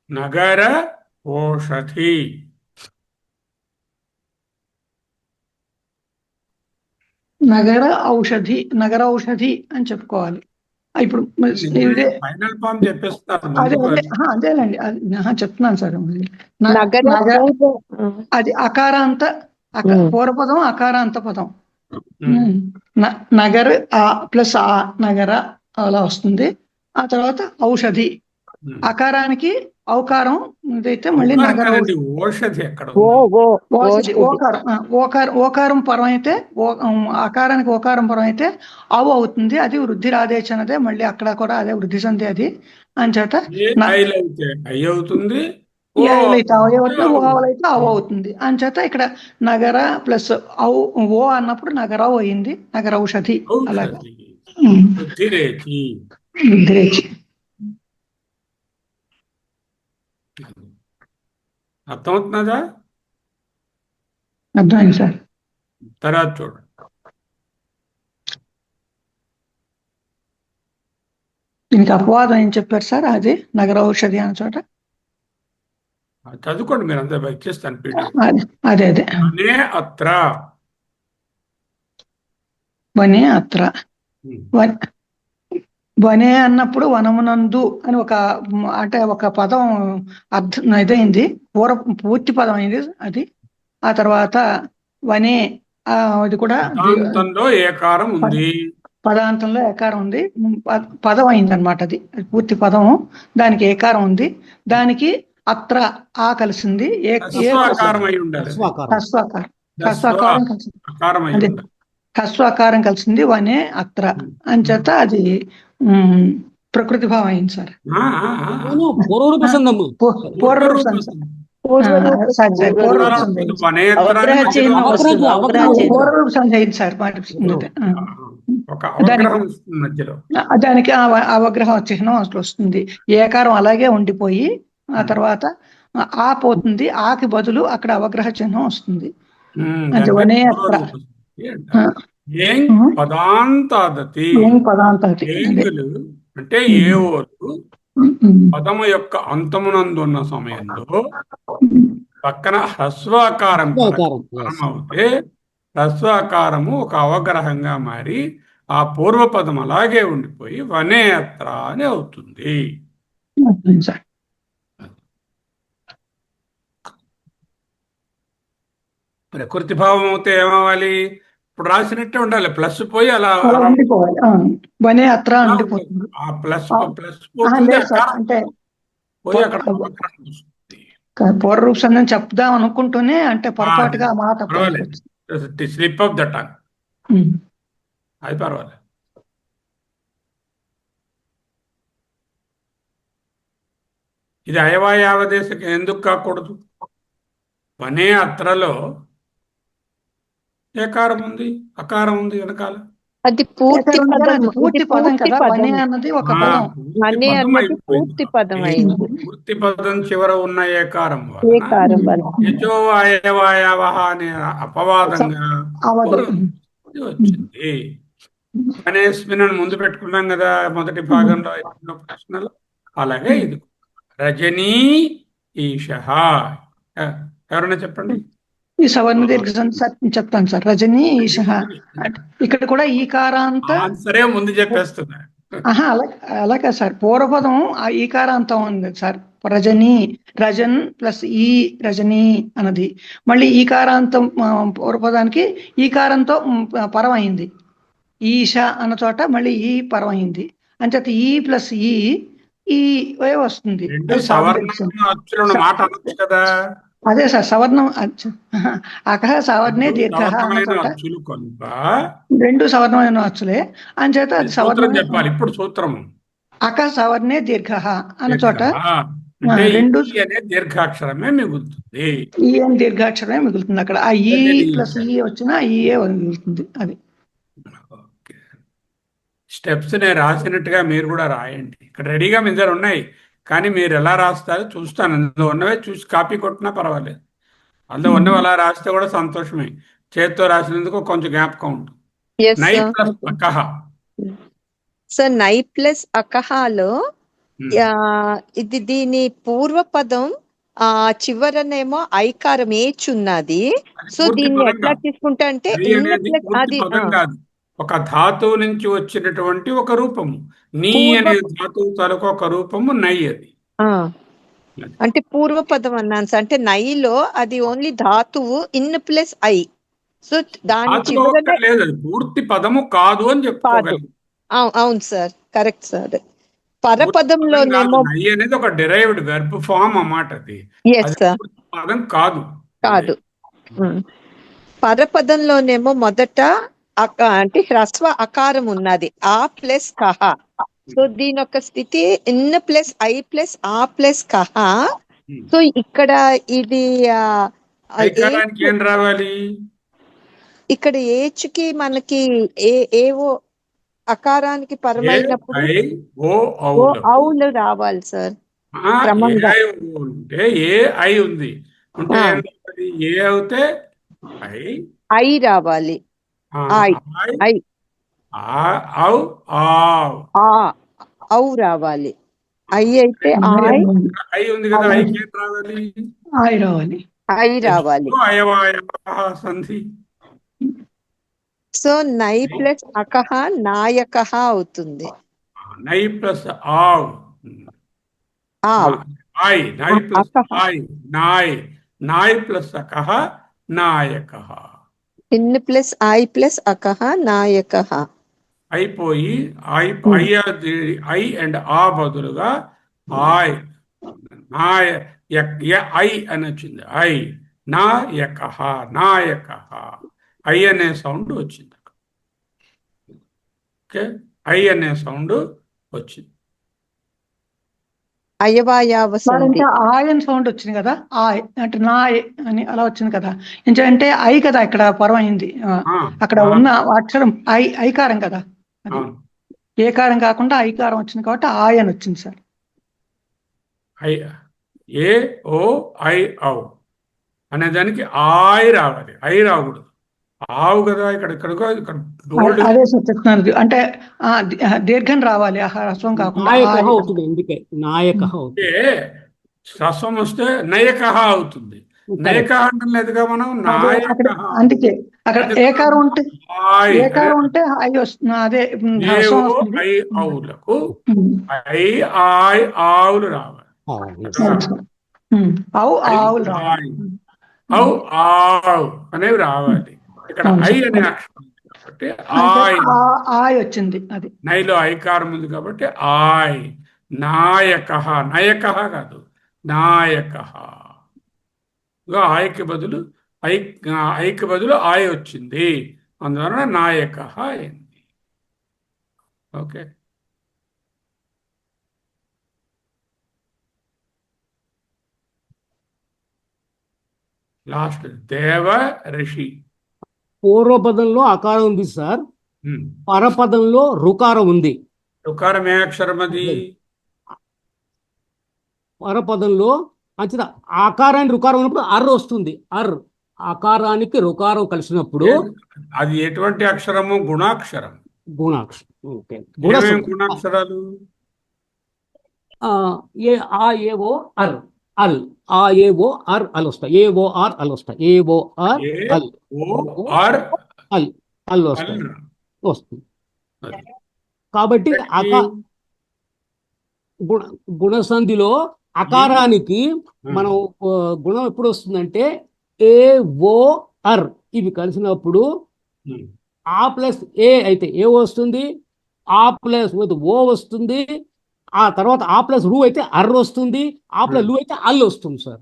నగర ఓషధి. నగర ఔషధి, నగర ఔషధి అని చెప్పుకోవాలి. ఇప్పుడు ఇదే ఫైనల్ ఫామ్ చెప్పేస్తాను. అదేలేండి, చెప్తున్నాను సార్. అది అకారాంత పూర్వపదం, అకారాంత పదం. నగర్ ప్లస్ ఆ నగర అలా వస్తుంది. ఆ తర్వాత ఔషధి అకారానికి ఔకారం ఇదైతే మళ్ళీ నగర ఓషధి ఎక్కడ ఓకారం పరం అయితే అకారానికి ఓకారం పరం అయితే అవు అవుతుంది. అది వృద్ధి రాదేచనదే, మళ్ళీ అక్కడ కూడా అదే వృద్ధి సంధి అది అంచేత అవుతుంది. అయితే అవయవుతుంది, అవు అవుతుంది అంచేత ఇక్కడ నగర ప్లస్ ఓ అన్నప్పుడు నగరావు అయింది, నగర ఔషధి. అలాగే వృద్ధిరేచి. అర్థమవుతున్నదా? అర్థమైంది సార్. తర్వాత చూడండి, దీనికి అపవాదం ఏం చెప్పారు సార్? అది నగర ఔషధి అన్న చోట చదువుకోండి మీరు, అంతా ఇచ్చేస్తాను. అదే వనే అత్ర. వనే అత్ర, వనే అన్నప్పుడు వనమునందు అని అంటే ఒక పదం అర్థం ఇదైంది, పూర్తి పదం అయింది అది. ఆ తర్వాత వనే అది కూడా పదాంతంలో ఏకారం ఉంది, పదాంతంలో ఏకారం ఉంది, పదం అయింది అనమాట. అది పూర్తి పదము, దానికి ఏకారం ఉంది. దానికి అత్ర ఆ కలిసింది, హస్వాకారం కలిసింది, వనే అత్ర అంచేత అది ప్రకృతి భావం అయింది సార్. పూర్వరూప సంధి. దానికి అవగ్రహం చిహ్నం అసలు వస్తుంది. ఏకారం అలాగే ఉండిపోయి ఆ తర్వాత ఆ పోతుంది, ఆకి బదులు అక్కడ అవగ్రహ చిహ్నం వస్తుంది. అంటే ఏ ఓరు పదము యొక్క అంతమునందున్న సమయంలో పక్కన హ్రస్వాకారం అవుతే హ్రస్వాకారము ఒక అవగ్రహంగా మారి ఆ పూర్వపదం అలాగే ఉండిపోయి వనే అత్ర అని అవుతుంది. ప్రకృతి భావం అవుతే ఏమవ్వాలి? ఇప్పుడు రాసినట్టే ఉండాలి, ప్లస్ పోయి అలా వనే అత్ర ఉండిపోతుంది. ఆ ప్లస్ పోతుంది, పోయి అక్కడ పూర్వరూప సంధి చెప్దాం అనుకుంటూనే అంటే పొరపాటుగా మాట స్లిప్ ఆఫ్ ద టంగ్, అది పర్వాలేదు. ఇది అయవాయావదేశకి ఎందుకు కాకూడదు? వనే అత్రలో ఏకారం ఉంది, అకారం ఉంది వెనకాల. అది పూర్తి పదం కదా, వనే అన్నది ఒక పదం, పూర్తి పదం అయింది. పూర్తి పదం చివర ఉన్న ఏకారం యజో అయవాయవ అనే అపవాదంగా వచ్చింది. అనేస్మిన్ ముందు పెట్టుకున్నాం కదా మొదటి భాగంలో ప్రశ్నలు. అలాగే ఇది రజనీ ఈష. ఎవరైనా చెప్పండి. ఈ సవర్ణ దీర్ఘ చెప్తాను సార్. రజనీ ఈష ఇక్కడ కూడా ఈకారాంత ఆన్సరే ముందు చెప్పేస్తున్నా. అలా అలాగే సార్, పూర్వపదం ఆ ఈకారాంతం ఉంది సార్. రజని, రజన్ ప్లస్ ఈ రజని అన్నది మళ్ళీ ఈకారాంతం పూర్వపదానికి ఈకారంతో పరం అయింది. ఈష అన్న చోట మళ్ళీ ఈ పరం అయింది. అంచేత ఈ ప్లస్ ఈ వస్తుంది. రెండు సవర్ణ అచ్చులను మాట అనొచ్చు కదా. అదే సార్, సవర్ణం అకహ సవర్ణే దీర్ఘ అన్న చోట అచ్చులు కనుక రెండు సవర్ణమైన అచ్చులే. అంచేత అది సవర్ణం చెప్పాలి. ఇప్పుడు సూత్రము అక సవర్ణే దీర్ఘ అన్న చోట అంటే రెండు అనే దీర్ఘాక్షరమే మిగులుతుంది. ఈ అని దీర్ఘాక్షరమే మిగులుతుంది. అక్కడ ఆ ఈ ప్లస్ ఈ వచ్చినా ఈఏ మిగులుతుంది. అది స్టెప్స్ నేను రాసినట్టుగా మీరు కూడా రాయండి. ఇక్కడ రెడీగా మీ దగ్గర ఉన్నాయి, కానీ మీరు ఎలా రాస్తారో చూస్తాను. అందులో ఉన్నవే చూసి కాపీ కొట్టినా పర్వాలేదు. అందులో ఉన్నవి అలా రాస్తే కూడా సంతోషమే. చేత్తో రాసినందుకు కొంచెం జ్ఞాపకం ఉంటుంది. నై ప్లస్ అకహ సార్, నై ప్లస్ అకహాలో ఇది దీని పూర్వపదం చివరనేమో ఐకారం ఏచున్నది. సో దీన్ని ఎట్లా తీసుకుంటా అంటే అది ఒక ధాతువు నుంచి వచ్చినటువంటి ఒక రూపము. నీ అనే ధాతువు తరకు ఒక రూపము నై. అది అంటే పూర్వపదం అన్నాను సార్. అంటే నైలో అది ఓన్లీ ధాతువు ఇన్ ప్లస్ ఐ. సో దాని లేదు, పూర్తి పదము కాదు అని చెప్పుకోగలం. అవును సార్, కరెక్ట్ సార్. పరపదంలోనేమో నై అనేది ఒక డిరైవ్డ్ వెర్బ్ ఫామ్ అన్నమాట. అది పదం కాదు. పరపదంలోనేమో మొదట అంటే హ్రస్వ అకారం ఉన్నది, ఆ ప్లస్ కహ. సో దీని యొక్క స్థితి ఇన్ ప్లస్ ఐ ప్లస్ ఆ ప్లస్ కహ. సో ఇక్కడ ఇది ఏం రావాలి? ఇక్కడ ఏచుకి మనకి ఏవో అకారానికి పరమైనప్పుడు ఔలు రావాలి సార్. క్రమంగా ఏ ఐ ఉంది అంటే ఏ అవుతే ఐ రావాలి. ఔ రావాలి. ఐ అయితే ఐ ఉంది కదా, ఐకి రావాలి. ఐ రావాలి. సంధి. సో నై ప్లస్ అకహ నాయకహ అవుతుంది. నై ప్లస్ ఆవ్ ఐ, నై ప్లస్ ఐ నాయ్, నాయ్ ప్లస్ అకహ నాయకహ. ఇన్ ప్లస్ ఐ ప్లస్ అకహ నాయకహ అయిపోయి ఐ అండ్ ఆ బదులుగా ఐ ఐ అని వచ్చింది. ఐ నాయకహ, నాయకహ. ఐ అనే సౌండ్ వచ్చింది. ఓకే, ఐ అనే సౌండ్ వచ్చింది. ఆయన్ సౌండ్ వచ్చింది కదా, ఆయ్ అంటే నా అని అలా వచ్చింది కదా. అంటే ఐ కదా ఇక్కడ పరమైంది. అక్కడ ఉన్న అక్షరం ఐకారం కదా, ఏకారం కాకుండా ఐకారం వచ్చింది కాబట్టి ఆయ్ అని వచ్చింది సార్. ఏ ఓ ఐ ఔ అనే దానికి ఆయ్ రావాలి, ఐ రాకూడదు. ఆవు కదా ఇక్కడ అదే సార్ చెప్తున్నాను. అంటే దీర్ఘం రావాలి, హ్రస్వం కాకుండా. హ్రస్వం వస్తే నయకహ అవుతుంది. నయక అంటే లేదుగా మనం అందుకే అక్కడ ఏకారం ఉంటే ఐ వస్తుంది. అదే ఐ ఆవులకు ఐ ఆయ్ ఆవులు రావాలి. ఆవులు రావాలి, ఔ ఆవ్ అనేవి రావాలి. ఇక్కడ ఐ అనే అక్షరం కాబట్టి ఆయ్ వచ్చింది. అది నైలో ఐకారం ఉంది కాబట్టి ఆయ్. నాయకహ, నయకహ కాదు, నాయకహ. ఆయకి బదులు ఐకి బదులు ఆయ్ వచ్చింది, అందువలన నాయకహ అయింది. ఓకే, లాస్ట్ దేవ ఋషి. పూర్వపదంలో అకారం ఉంది సార్, పరపదంలో రుకారం ఉంది. రుకారం ఏ అక్షరం అది? పరపదంలో అంచనా ఆకారానికి రుకారం ఉన్నప్పుడు అర్ వస్తుంది. అర్ ఆకారానికి రుకారం కలిసినప్పుడు అది ఎటువంటి అక్షరము? గుణాక్షరం. గుణాక్షరాలు ఏవో అర్ అల్, ఆ ఏవో ఆర్ అల్ వస్తాయి, ఏవో ఆర్ అల్ వస్తాయి, ఏవో ఆర్ అల్ అల్ అల్ వస్తాయి వస్తుంది. కాబట్టి గుణసంధిలో అకారానికి మనం గుణం ఎప్పుడు వస్తుందంటే ఏ ఓ అర్ ఇవి కలిసినప్పుడు ఆ ప్లస్ ఏ అయితే ఏ వస్తుంది, ఆ ప్లస్ ఓ వస్తుంది, ఆ తర్వాత ఆ ప్లస్ రు అయితే అర్ వస్తుంది, ఆ ప్లస్ లు అయితే అల్ వస్తుంది సార్.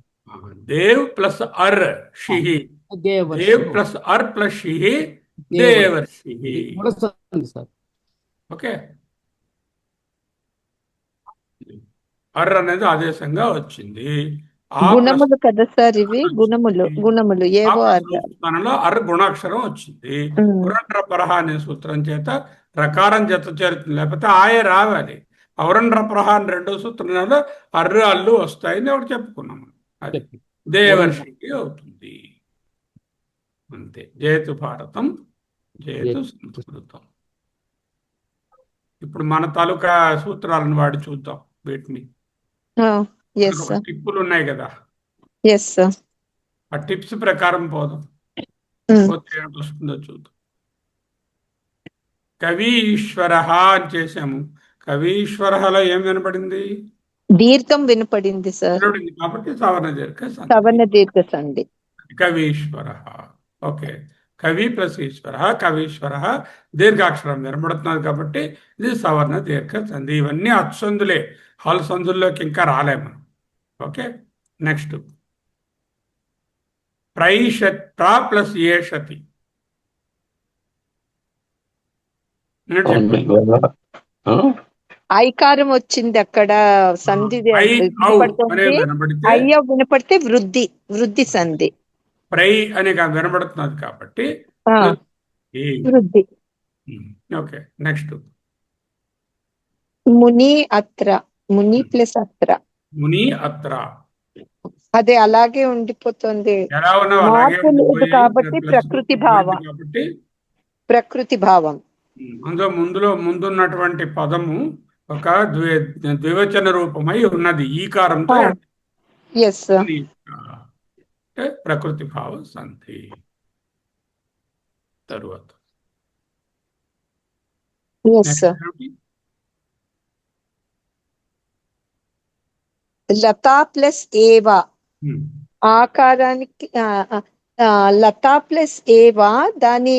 దేవ్ ప్లస్ అర్ షిహి, దేవ్ ప్లస్ అర్ ప్లస్ షిహి దేవర్షిహి. సార్ ఓకే, అర్ అనేది ఆదేశంగా వచ్చింది. గుణములు కదా సార్ ఇవి, గుణములు ఏవో మనలో అర్ గుణాక్షరం వచ్చింది. పురండ్ర పరహ అనే సూత్రం చేత రకారం జత చేరుతుంది, లేకపోతే ఆయే రావాలి. ఔరండ్ర పరహ అని రెండో సూత్రంలో అర్రు అల్లు వస్తాయని ఒకటి చెప్పుకున్నాము. అది దేవర్షికి అవుతుంది అంతే. జయతు భారతం జయతు సంస్కృతం. ఇప్పుడు మన తాలూకా సూత్రాలను వాడి చూద్దాం. వీటిని టిప్పులు ఉన్నాయి కదా, ఆ టిప్స్ ప్రకారం పోదాం. వస్తుందో చూద్దాం. కవి ఈశ్వర అని చేసాము. కవి ఈశ్వరలో ఏం వినపడింది? దీర్ఘం వినపడింది సార్, కాబట్టి సవర్ణ దీర్ఘ సంధి. కవీశ్వర. ఓకే, కవి ప్లస్ ఈశ్వర, కవీశ్వర దీర్ఘాక్షరం వినబడుతున్నది కాబట్టి ఇది సవర్ణ దీర్ఘ సంధి. ఇవన్నీ అత్సంధులే, హల్ సంధుల్లోకి ఇంకా రాలేము. ఓకే, నెక్స్ట్ ప్రైషత్ర ప్లస్ ఏషతి. ఐకారం వచ్చింది అక్కడ, సంధి అయ్యో వినపడితే వృద్ధి సంధి. ప్రై అనే వినబడుతున్నది కాబట్టి వృద్ధి. ఓకే, నెక్స్ట్ ముని అత్ర, ముని ప్లస్ అత్ర, ముని అత్ర. అదే అలాగే ఉండిపోతుంది కాబట్టి ప్రకృతి భావం. అందులో ముందున్నటువంటి పదము ఒక ద్వివచన రూపమై ఉన్నది ఈకారంతో. ప్రకృతి భావ సంధి. తరువాత లతా ప్లస్ ఏవా, ఆకారానికి లతా ప్లస్ ఏవా, దాని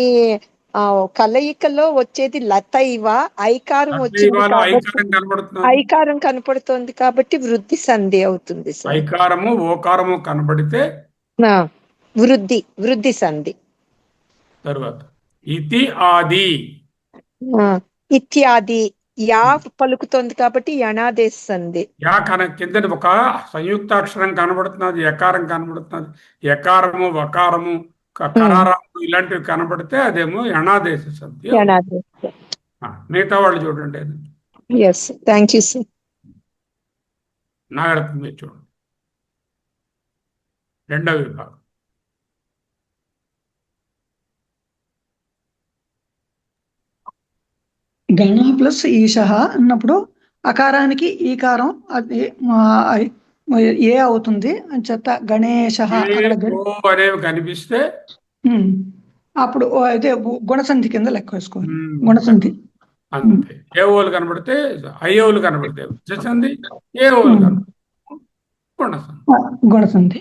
కలయికలో వచ్చేది లతైవ, ఐకారం వచ్చింది కాబట్టి ఐకారం కనపడుతోంది కాబట్టి వృద్ధి సంధి అవుతుంది సార్. ఐకారము ఓకారము కనబడితే వృద్ధి సంధి. తర్వాత ఇతి ఆది, ఇత్యాది యా పలుకుతోంది కాబట్టి యణాదేశ సంధి. యా కింద ఒక సంయుక్తాక్షరం కనబడుతున్నది, యకారం కనబడుతున్నది. యకారము వకారము కరారము ఇలాంటివి కనబడితే అదేమో యణాదేశ సంధి. మిగతా వాళ్ళు చూడండి. Thank you sir. నాగరత్న మీరు చూడండి, రెండవ విభాగం. గణ ప్లస్ ఈశ అన్నప్పుడు అకారానికి ఈకారం అది ఏ అవుతుంది అని చెత్త గణేశ అనేవి కనిపిస్తే అప్పుడు అయితే గుణసంధి కింద లెక్క వేసుకోవాలి. గుణసంధి అంతే. ఏ ఓలు కనబడితే అయ్యోలు కనబడితే సంధి, ఏ ఓలు గుణసంధి.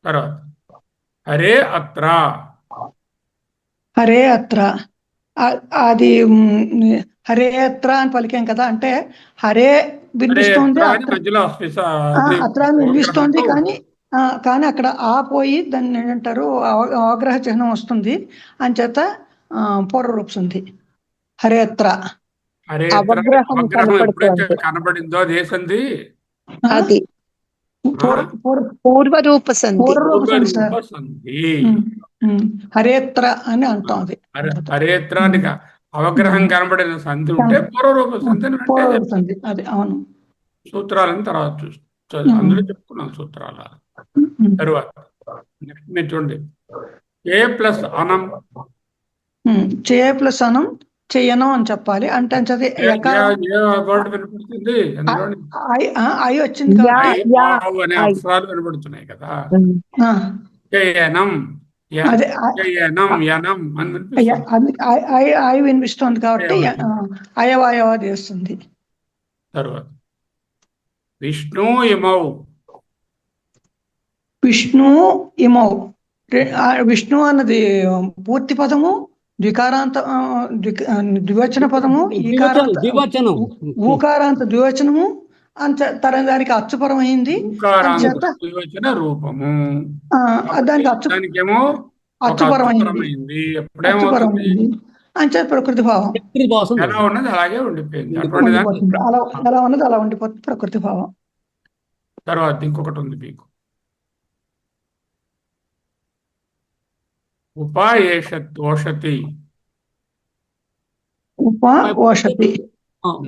తర్వాత హరే అత్ర, హరే అత్ర అది హరేత్ర అని పలికాం కదా, అంటే హరే వినిపిస్తోంది, అత్ర వినిపిస్తోంది, కానీ అక్కడ ఆ పోయి దాన్ని ఏంటంటారు అవగ్రహ చిహ్నం వస్తుంది అని చేత పూర్వరూప సంధి హరేత్ర. కనబడిందో అదే సంధి, అది పూర్వరూప సంధి. హరేత్ర అని అంటాం. అది హరేత్రానిగా అవగ్రహం కనబడిన సంధి ఉంటే పూర్వరూప సంధి. అది అవును. సూత్రాలను తర్వాత చూస్తాం, అందులో చెప్పుకున్నాం సూత్రాల. తరువాత మీరు చూడండి, ఏ ప్లస్ అనం, చే ప్లస్ అనం చెయ్యను అని చెప్పాలి. అంటే వినపడుతుంది, ఐ వచ్చింది అనే అక్షరాలు వినపడుతున్నాయి కదా. చేయనం అదే యనం యనం అని అయ్యా, వినిపిస్తుంది. అది ఐ వినిపిస్తుంది కాబట్టి అయవాయవ. అయవాయవ చేస్తుంది. తర్వాత విష్ణు ఇమౌ. విష్ణు ఇమౌ. విష్ణు అన్నది పూర్తి పదము, ద్వికారాంత ద్వివచన పదము, ఈకారాంత ద్వివచనం. ఊకారాంత ద్వివచనము దానికి అచ్చుపరమైంది. ఊకారాంత ద్వివచన రూపము. దానికి అచ్చు దానికేమో ఒక అచ్చుపరమైంది. అచ్చుపరమైంది. ఎప్పుడేమవుతుంది? అంచేత ప్రకృతి భావం ఎలా ఉన్నది అలాగే ఉండిపోయింది. అటువంటి దాన్ని ఉండిపోతుంది. అలా ఎలా ఉన్నది అలా ఉండిపోతుంది ప్రకృతి భావం. తర్వాత ఇంకొకటి ఉంది మీకు, ఉపాయేషతోషతి. ఓషతి.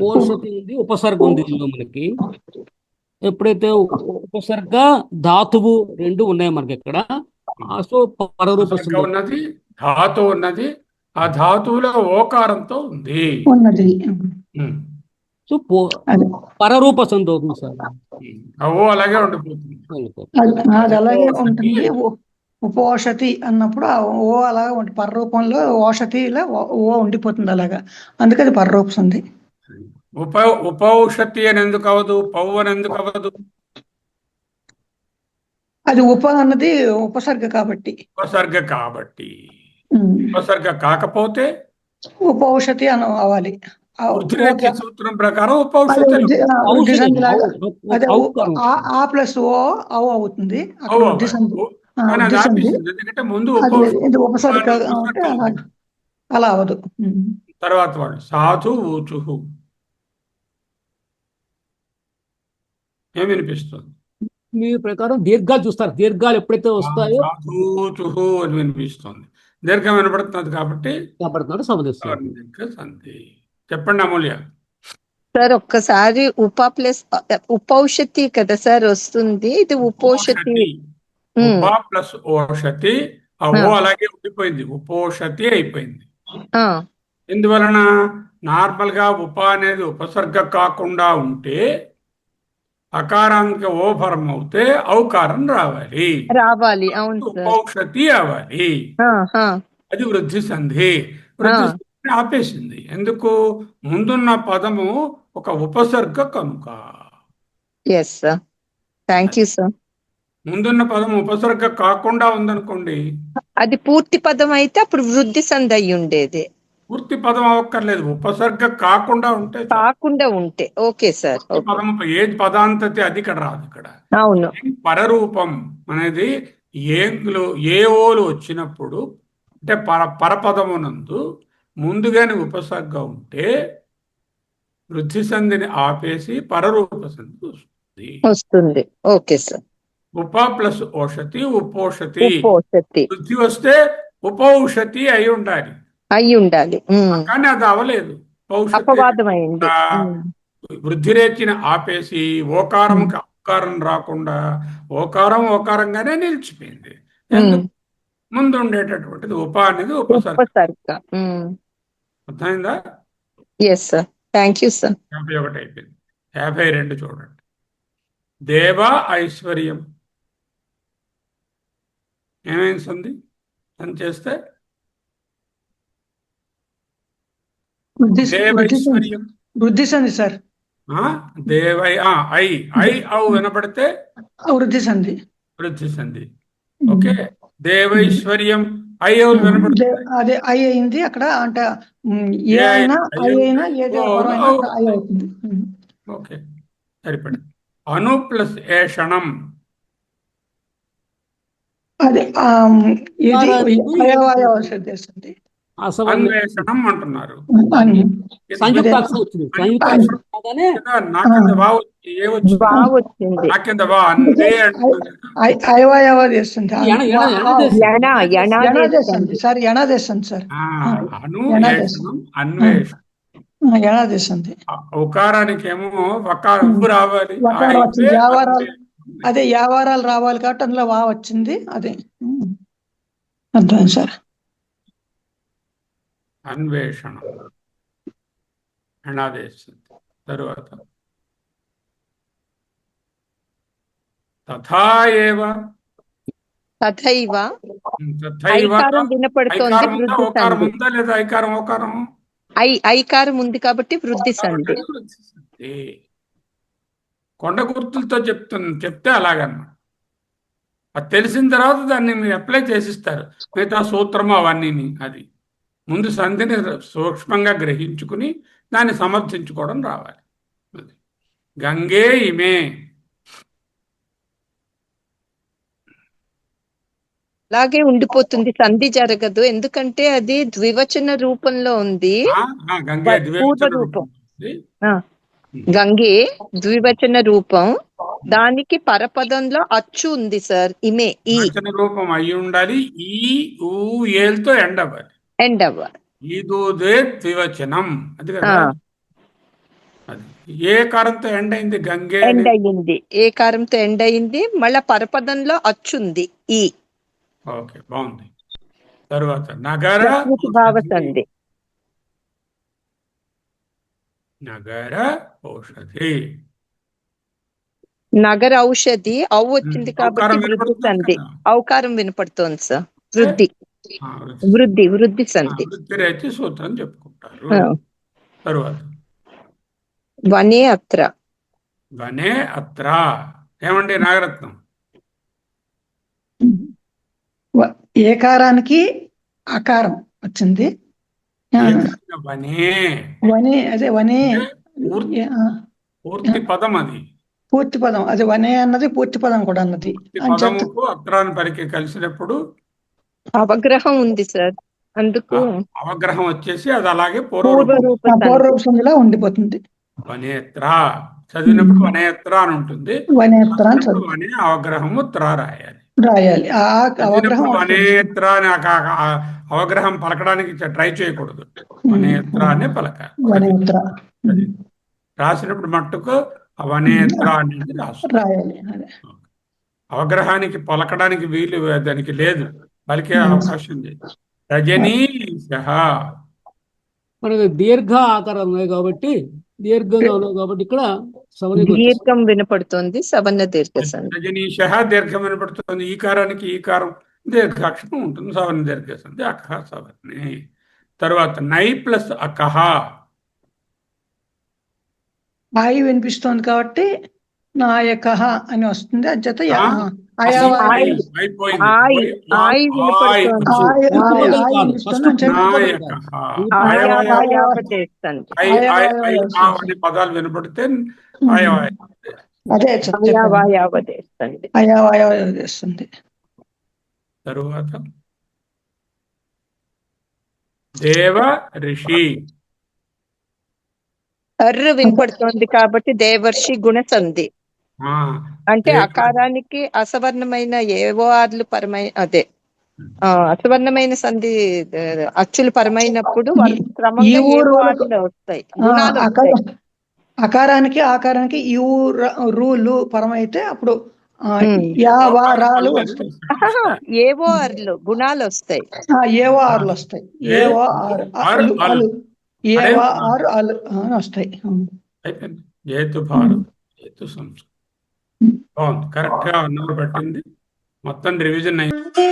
ఓషతి ఉంది, ఉపసర్గ ఉంది ఇందులో మనకి. ఎప్పుడైతే ఉపసర్గ ధాతువు రెండు ఉన్నాయి మనకి ఇక్కడ. సో పరరూప ఉపసర్గ ఉన్నది, ధాతు ఉన్నది. ఆ ధాతువులో ఓకారంతో ఉంది ఉన్నది. సో పరరూప సంధి అవుతుంది సార్. అవో అలాగే ఉండిపోతుంది. అది అలాగే ఉంటుంది. ఉపోషతి అన్నప్పుడు ఓ అలాగా ఉంటుంది. పరరూపంలో ఓషతిలో ఓ ఉండిపోతుంది అలాగా, అందుకే అది పరరూప సంధి. ఉపౌషతి అని ఎందుకు అవదు? పౌ అని ఎందుకు అవదు? అది అన్నది ఉపసర్గ కాబట్టి. ఉపసర్గ కాబట్టి. ఉపసర్గ కాకపోతే ఉపౌషతి అని అవ్వాలి. వృద్ధిరేఖ సూత్రం ప్రకారం ఉపౌషతి వృద్ధి సంధి లాగా అదే ఆ ప్లస్ ఓ అవు అవుతుంది. వృద్ధి సంధి. ఎందుకంటే ముందు ఉపసర్గ అలా అవదు. తర్వాత వాళ్ళు సాధు ఊచుహు ఏమి వినిపిస్తుంది? మీ ప్రకారం దీర్ఘాలు చూస్తారు. దీర్ఘాలు ఎప్పుడైతే వస్తాయో సాధు ఊచుహు అని వినిపిస్తుంది. దీర్ఘం వినపడుతుంది కాబట్టి సంధి. చెప్పండి అమూల్య. సార్ ఒక్కసారి ఉపౌషతి కదా సార్ వస్తుంది, ఇది ఉపోషతి. ఉప ప్లస్ ఓషతి, ఆ ఓ అలాగే ఉండిపోయింది, ఉపోషతి అయిపోయింది. ఎందువలన? నార్మల్ గా ఉప అనేది ఉపసర్గ కాకుండా ఉంటే అకారానికి ఓ ఫరం అవుతే ఔకారం రావాలి. అవును, ఉపౌషతి అవ్వాలి. అది వృద్ధి సంధి. వృద్ధి సంధి ఆపేసింది. ఎందుకు? ముందున్న పదము ఒక ఉపసర్గ కనుక. ముందున్న పదం ఉపసర్గ కాకుండా ఉందనుకోండి, అది పూర్తి పదం అయితే అప్పుడు వృద్ధి సంధి అయి ఉండేది. పూర్తి పదం అవ్వక్కర్లేదు, ఉపసర్గ కాకుండా ఉంటే ఓకే సార్. పదం ఏ పదాంతతి అది ఇక్కడ రాదు. ఇక్కడ అవును, పరరూపం అనేది ఏ ఓలు వచ్చినప్పుడు అంటే పరపదమునందు ముందుగానే ఉపసర్గ ఉంటే వృద్ధి సంధిని ఆపేసి పరరూప సంధి వస్తుంది. Okay sir. ఉప ప్లస్ ఓషతి ఉపోషతి. వృద్ధి వస్తే ఉపౌషతి అయి ఉండాలి. కానీ అది అవలేదు. వృద్ధి రేచిని ఆపేసి ఓకారంకి అకారం రాకుండా ఓకారంగానే నిలిచిపోయింది. ముందు ఉండేటటువంటిది ఉప అనేది ఉపసర్గ. అర్థమైందా? Thank you sir. 51 అయిపోయింది. 52 చూడండి. దేవ ఐశ్వర్యం ఏమైంది సంధి అని చేస్తే? దేవైశ్వర్యం వృద్ధి సంధి సార్. ఐ ఔ వినపడితే వృద్ధి సంధి. ఓకే. దేవైశ్వర్యం ఐ ఔ వినపడితే అదే ఐ అయింది అక్కడ. అంటే ఏ అయినా ఐ అయినా ఏది ఐ అవుతుంది. ఓకే, సరిపడింది. అను ప్లస్ ఏషణం. అదే అన్వేషణం అంటున్నారు. ఉకారానికి ఏమో ఉప్పు రావాలి, అదే యావారాలు రావాలి కాబట్టి అందులో వా వచ్చింది. అదే అర్థం సార్. అన్వేషణ అనాదేశం. తరువాత తథైవ తథైవ ఐకారం వినపడుతోంది, ఐకారం ఉందా, వృద్ధి ఓకారం సంధి. ఉందా లేదా? ఐకారం ఓకారం ఐకారం ఉంది కాబట్టి వృద్ధి సంధి. కాబట్టి వృద్ధి సంధి. కొండ గుర్తులతో చెప్తే అలాగన్నమాట. అది తెలిసిన తర్వాత దాన్ని మీరు అప్లై చేసిస్తారు. మిగతా సూత్రము అవన్నీ అది ముందు సంధిని సూక్ష్మంగా గ్రహించుకుని దాన్ని సమర్థించుకోవడం రావాలి. అది గంగే ఇమే. అలాగే ఉండిపోతుంది, సంధి జరగదు, ఎందుకంటే అది ద్వివచన రూపంలో ఉంది. గంగే పూర్వ ద్వివచన రూపం. రూపం. గంగే ద్వివచన రూపం, దానికి పరపదంలో అచ్చు ఉంది సార్, ఇమే ఈ వచన రూపం అయి ఉండాలి. ఈ ఊ ఏలతో ఎండ్ అవ్వాలి. ఎండ్ అవ్వాలి. ఈదూదే ద్వివచనం. అది కదా. అది ఏ కారంతో ఎండ్ అయింది? గంగే ఎండ్ అయ్యింది, ఏ కారంతో ఎండ్ అయ్యింది. మళ్ళా పరపదంలో అచ్చుంది ఈ. ఓకే, బాగుంది. తరువాత నగర ప్రకృతి భావ సంధి. నగర ఔషధి. నగర ఔషధి ఔ వచ్చింది కాబట్టి ఔకారం వృద్ధి వినపడుతుందా సంధి. కదా? ఔకారం వినపడుతోంది సార్. వృద్ధి వృద్ధి. వృద్ధి వృద్ధి సంధి. వృద్ధి రైతు సూత్రం చెప్పుకుంటారు. ఆ. తరువాత వనే అత్ర. వనే అత్ర. ఏమండి నాగరత్నం? ఏకారానికి ఆకారం వచ్చింది. వనే వనే, అదే వనే పూర్తి పదం అది. పూర్తి పదం అది. వనే అన్నది పూర్తి పదం కూడా అన్నది. పదముకు అత్రాన్ని పలికి కలిసినప్పుడు అవగ్రహం ఉంది సార్, అందుకు అవగ్రహం వచ్చేసి అది అలాగే పూర్వరూప సంధి. పూర్వ సంధిలో ఉండిపోతుంది. వనేత్ర చదివినప్పుడు వనేత్ర అని ఉంటుంది. వనేత్ర అని రాసినప్పుడు వనే అవగ్రహము త్ర రాయాలి. రాయాలి. ఆ అవగ్రహం చదివినప్పుడు వనేత్ర అని అవగ్రహం పలకడానికి ట్రై చేయకూడదు. వనేత్ర అనే పలకాలి. వనేత్ర అది రాసినప్పుడు మట్టుకు వనేత్ర అనేది రాయాలి. అవగ్రహానికి పలకడానికి వీలు దానికి లేదు, పలికే అవకాశం లేదు. రజనీశ. మనకి దీర్ఘ ఆకారం ఉన్నాయి కాబట్టి దీర్ఘంగా ఉన్నాయి కాబట్టి ఇక్కడ సవరణకి దీర్ఘం వినపడుతోంది, సవర్ణ దీర్ఘ సంధి. రజనీశ దీర్ఘం వినపడుతుంది. ఈకారానికి ఈకారం దీర్ఘాక్షరం ఉంటుంది. సవర్ణ దీర్ఘ సంధి అకహ సవర్ణే. తర్వాత నై ప్లస్ అకహ. ఆయి వినిపిస్తోంది కాబట్టి నాయక అని వస్తుంది. అజ్జత అయిపోయింది. ఆయి వినపడుతోంది. అనే పదాలు వినపడితే అదే అయావయవదేస్తుంది. తరువాత దేవ ఋషి. అర్రు వినపడుతోంది కాబట్టి దేవర్షి గుణ సంధి. అంటే అకారానికి అసవర్ణమైన ఏవో ఆర్లు పరమైన అసవర్ణమైన సంధి అచ్చులు పరమైనప్పుడు వాళ్ళు క్రమంగా ఏవో ఆర్లు వస్తాయి, గుణాలు వస్తాయి. అకారానికి ఆకారానికి యూ రూలు పరమైతే అప్పుడు యావారాలు వస్తాయి. ఏవో ఆర్లు గుణాలు వస్తాయి. ఏవో ఆర్లు వస్తాయి. ఏవో ఆరు అలు ఏవో ఆరు అలు వస్తాయి. జేతు భారత్ జేతు సంస్కృతి. బాగుంది, కరెక్ట్ గా అన్నారు పట్టింది. మొత్తం రివిజన్ అయింది.